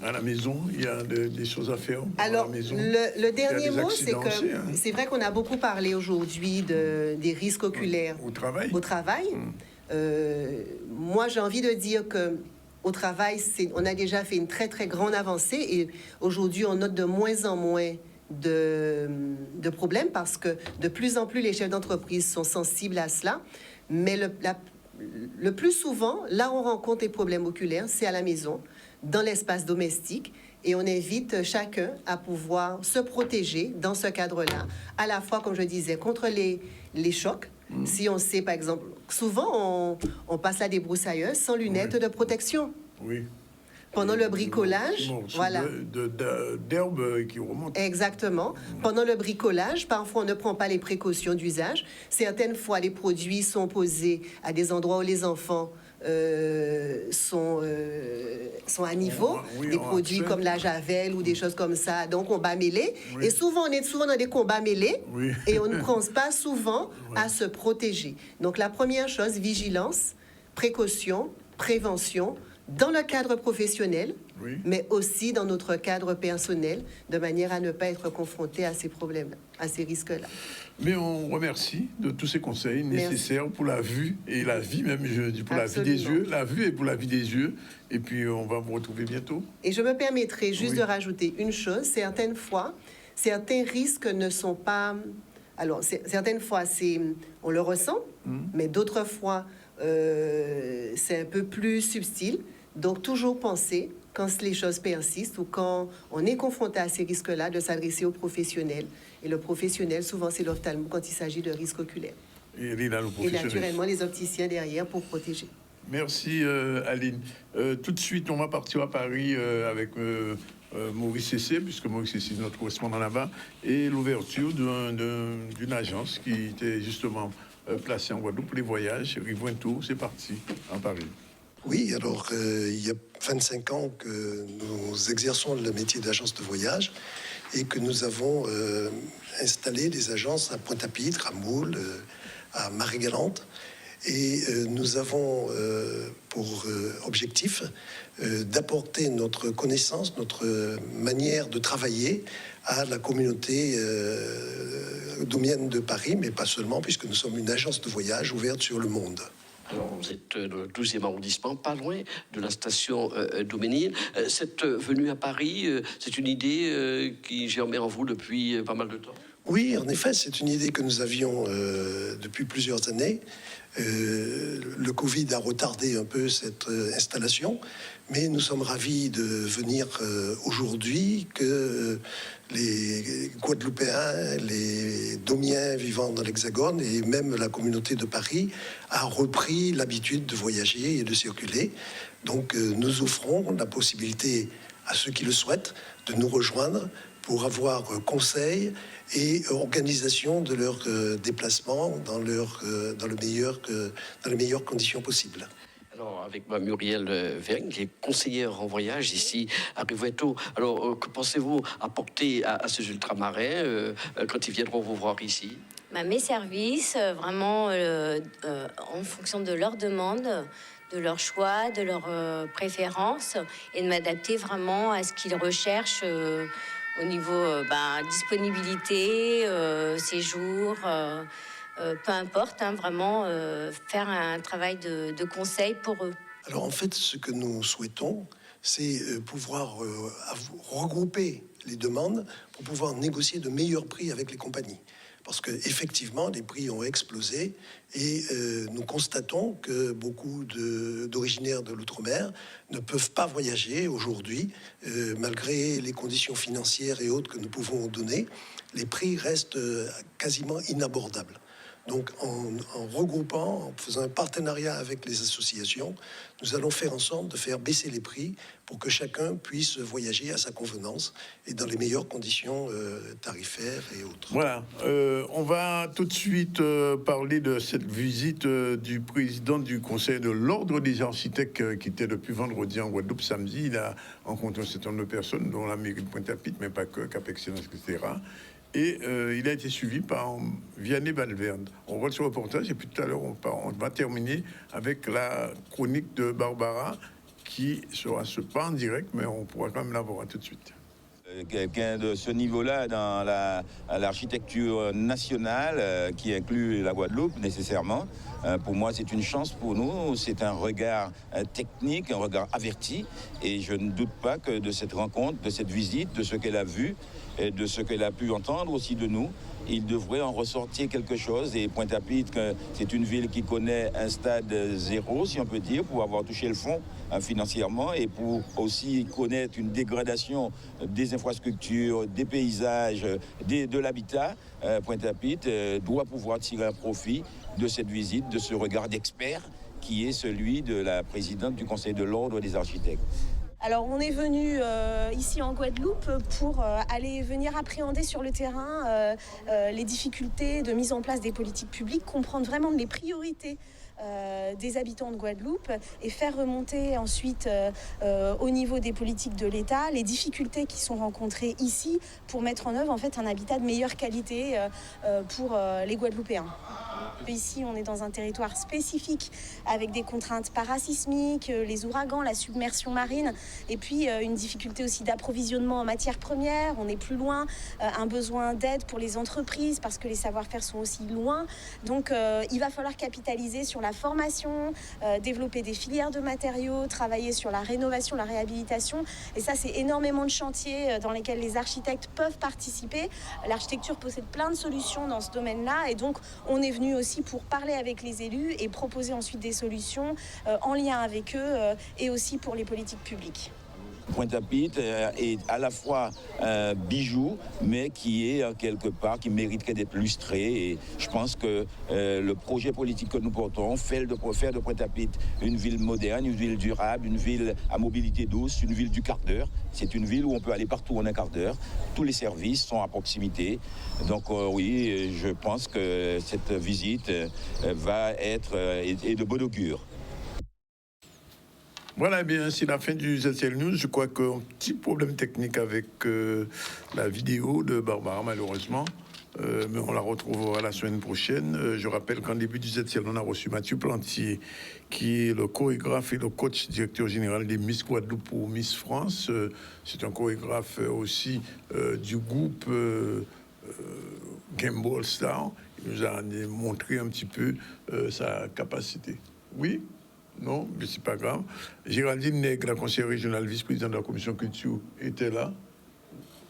à la maison, il y a des choses à faire à la maison. Le dernier mot, c'est que c'est vrai qu'on a beaucoup parlé aujourd'hui des risques oculaires au travail. Moi, j'ai envie de dire que au travail, on a déjà fait une très, très grande avancée et aujourd'hui, on note de moins en moins de problèmes parce que de plus en plus, les chefs d'entreprise sont sensibles à cela. Mais le plus souvent, là où on rencontre des problèmes oculaires, c'est à la maison, dans l'espace domestique. Et on invite chacun à pouvoir se protéger dans ce cadre-là, à la fois, comme je disais, contre les chocs. Si on sait, par exemple, souvent, on passe à des broussailleuses sans lunettes de protection. Oui. Pendant le bricolage, voilà. D'herbe qui remonte. Exactement. Pendant le bricolage, parfois, on ne prend pas les précautions d'usage. Certaines fois, les produits sont posés à des endroits où les enfants sont à niveau, des produits comme la javel ou des choses comme ça, donc on va mêler. Et souvent, on est dans des combats mêlés et on ne pense pas souvent à se protéger. Donc la première chose, vigilance, précaution, prévention, dans le cadre professionnel, mais aussi dans notre cadre personnel, de manière à ne pas être confronté à ces problèmes, à ces risques-là. Mais on remercie de tous ces conseils nécessaires pour la vue et la vie, même je dis pour la vie des yeux, la vue et pour la vie des yeux. Et puis on va vous retrouver bientôt. Et je me permettrai juste de rajouter une chose. Certaines fois, certains risques ne sont pas... Alors, certaines fois, on le ressent, mais d'autres fois, c'est un peu plus subtil. Donc, toujours penser, quand les choses persistent ou quand on est confronté à ces risques-là, de s'adresser aux professionnels. Et le professionnel, souvent, c'est l'ophtalmo quand il s'agit de risques oculaires. Et naturellement, les opticiens derrière pour protéger. Merci, Aline. Tout de suite, on va partir à Paris avec Maurice Cessé, puisque Maurice Cessé est notre correspondant là-bas, et l'ouverture d'une agence qui était justement placée en Guadeloupe pour les voyages. Rivointour, c'est parti, à Paris. Oui, alors il y a 25 ans que nous exerçons le métier d'agence de voyage et que nous avons installé des agences à Pointe-à-Pitre, à Moule, à Marie-Galante. Et nous avons pour objectif d'apporter notre connaissance, notre manière de travailler à la communauté domienne de Paris, mais pas seulement, puisque nous sommes une agence de voyage ouverte sur le monde. Alors, vous êtes dans le 12e arrondissement, pas loin de la station Daumesnil. Cette venue à Paris, c'est une idée qui germait en vous depuis pas mal de temps? Oui, en effet, c'est une idée que nous avions depuis plusieurs années. Le Covid a retardé un peu cette installation, mais nous sommes ravis de venir aujourd'hui, que les Guadeloupéens, les Domiens vivant dans l'Hexagone et même la communauté de Paris a repris l'habitude de voyager et de circuler. Donc nous offrons la possibilité à ceux qui le souhaitent de nous rejoindre pour avoir conseil et organisation de leur déplacement dans les meilleures conditions possibles. Alors, avec ma Muriel Veng, qui est conseillère en voyage ici à Riveto. Alors, que pensez-vous apporter à ces ultramarins quand ils viendront vous voir ici? Mes services, vraiment en fonction de leurs demandes, de leurs choix, de leurs préférences, et de m'adapter vraiment à ce qu'ils recherchent au niveau disponibilité, séjour, peu importe, vraiment faire un travail de conseil pour eux. Alors en fait, ce que nous souhaitons, c'est pouvoir regrouper les demandes pour pouvoir négocier de meilleurs prix avec les compagnies. Parce qu'effectivement, les prix ont explosé et nous constatons que beaucoup d'originaires de l'outre-mer ne peuvent pas voyager aujourd'hui, malgré les conditions financières et autres que nous pouvons donner. Les prix restent quasiment inabordables. Donc, en regroupant, en faisant un partenariat avec les associations, nous allons faire en sorte de faire baisser les prix pour que chacun puisse voyager à sa convenance et dans les meilleures conditions tarifaires et autres. Voilà. On va tout de suite parler de cette visite du président du Conseil de l'Ordre des architectes qui était depuis vendredi en Guadeloupe. Samedi, il a rencontré un certain nombre de personnes, dont la mairie de Pointe-à-Pitre, mais pas que, Cap Excellence, etc. Et il a été suivi par Vianney Valverde. On voit ce reportage et puis tout à l'heure, on va terminer avec la chronique de Barbara qui sera pas en direct, mais on pourra quand même la voir tout de suite. Quelqu'un de ce niveau-là dans l'architecture nationale qui inclut la Guadeloupe nécessairement. Pour moi, c'est une chance pour nous. C'est un regard technique, un regard averti. Et je ne doute pas que de cette rencontre, de cette visite, de ce qu'elle a vu et de ce qu'elle a pu entendre aussi de nous, il devrait en ressortir quelque chose. Et Pointe-à-Pitre, c'est une ville qui connaît un stade zéro, si on peut dire, pour avoir touché le fond financièrement et pour aussi connaître une dégradation des infrastructures, des paysages, de l'habitat. Pointe-à-Pitre doit pouvoir tirer un profit de cette visite, de ce regard d'expert qui est celui de la présidente du Conseil de l'Ordre des architectes. Alors on est venu ici en Guadeloupe pour aller venir appréhender sur le terrain les difficultés de mise en place des politiques publiques, comprendre vraiment les priorités des habitants de Guadeloupe et faire remonter ensuite au niveau des politiques de l'État les difficultés qui sont rencontrées ici pour mettre en œuvre en fait un habitat de meilleure qualité pour les Guadeloupéens. Ici, on est dans un territoire spécifique avec des contraintes parasismiques, les ouragans, la submersion marine et puis une difficulté aussi d'approvisionnement en matières premières. On est plus loin, un besoin d'aide pour les entreprises parce que les savoir-faire sont aussi loin. Donc, il va falloir capitaliser sur la formation, développer des filières de matériaux, travailler sur la rénovation, la réhabilitation. Et ça, c'est énormément de chantiers dans lesquels les architectes peuvent participer. L'architecture possède plein de solutions dans ce domaine-là et donc on est venu aussi pour parler avec les élus et proposer ensuite des solutions en lien avec eux et aussi pour les politiques publiques. Pointe-à-Pitre est à la fois un bijou, mais qui est quelque part, qui mériterait d'être lustré. Et je pense que le projet politique que nous portons fait de Pointe-à-Pitre une ville moderne, une ville durable, une ville à mobilité douce, une ville du quart d'heure. C'est une ville où on peut aller partout en un quart d'heure. Tous les services sont à proximité. Donc oui, je pense que cette visite va être est de bon augure. Voilà, bien, c'est la fin du ZCL News. Je crois qu'un petit problème technique avec la vidéo de Barbara, malheureusement. mais on la retrouvera la semaine prochaine. Je rappelle qu'en début du ZCL, on a reçu Mathieu Plantier, qui est le chorégraphe et le coach directeur général des Miss Guadeloupe pour Miss France. C'est un chorégraphe aussi du groupe Gamble Star. Il nous a montré un petit peu sa capacité. Oui? Non, mais c'est pas grave. Géraldine Nègre, la conseillère régionale, vice-présidente de la commission culture, était là.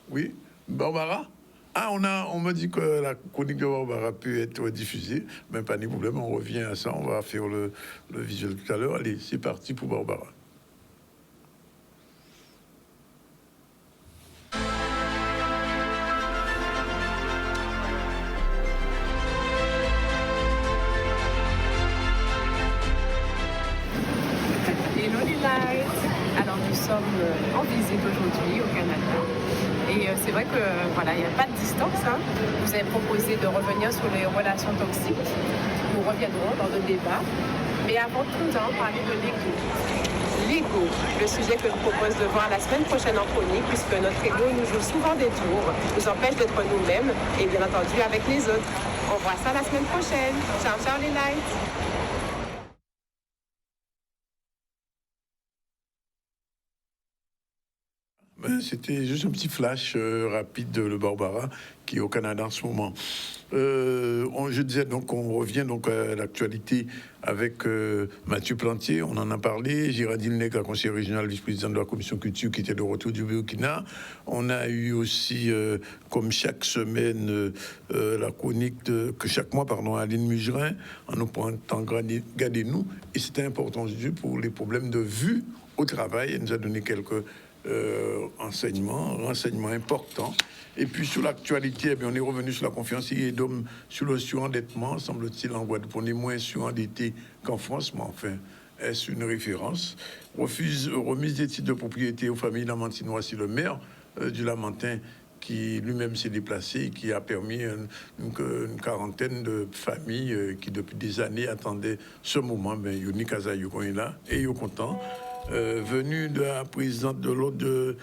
Oui. Barbara? Ah, on m'a dit que la chronique de Barbara peut être diffusée. Mais pas de problème, on revient à ça. On va faire le visuel tout à l'heure. Allez, c'est parti pour Barbara. Hello les lights. Alors nous sommes en visite aujourd'hui au Canada. Et c'est vrai que voilà, il n'y a pas de distance. Hein. Vous avez proposé de revenir sur les relations toxiques. Nous reviendrons dans le débat. Mais avant tout, nous allons parler de l'ego. L'ego, le sujet que je propose de voir la semaine prochaine en chronique, puisque notre ego nous joue souvent des tours, nous empêche d'être nous-mêmes et bien entendu avec les autres. On voit ça la semaine prochaine. Ciao, ciao les lights. C'était juste un petit flash rapide de le Barbara qui est au Canada en ce moment. Je disais donc on revient donc à l'actualité avec Mathieu Plantier, on en a parlé, Géraldine Nègre, la conseillère régionale vice-présidente de la commission culture qui était de retour du Burkina. On a eu aussi, comme chaque semaine, la chronique que chaque mois, Aline Mugerin, en nous prenant garder nous. Et c'était important pour les problèmes de vue au travail. Elle nous a donné quelques renseignements importants. Et puis sur l'actualité, eh bien, on est revenu sur la conférence IEDOM sur le surendettement, semble-t-il en Guadeloupe. On est moins surendetté qu'en France, mais enfin, est-ce une référence? Remise des titres de propriété aux familles lamantinoises, c'est le maire du Lamentin qui lui-même s'est déplacé et qui a permis une quarantaine de familles qui depuis des années attendaient ce moment. Ben, Yoni Kazayou est là et ils sont contents. Venue de la présidente de l'ordre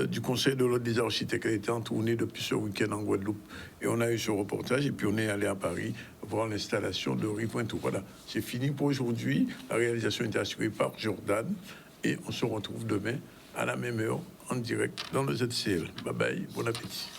du conseil de l'ordre des architectes, elle était en tournée depuis ce week-end en Guadeloupe et on a eu ce reportage et puis on est allé à Paris voir l'installation de Ripointou. Voilà, c'est fini pour aujourd'hui. La réalisation est assurée par Jordan et on se retrouve demain à la même heure en direct dans le ZCL. Bye bye, bon appétit.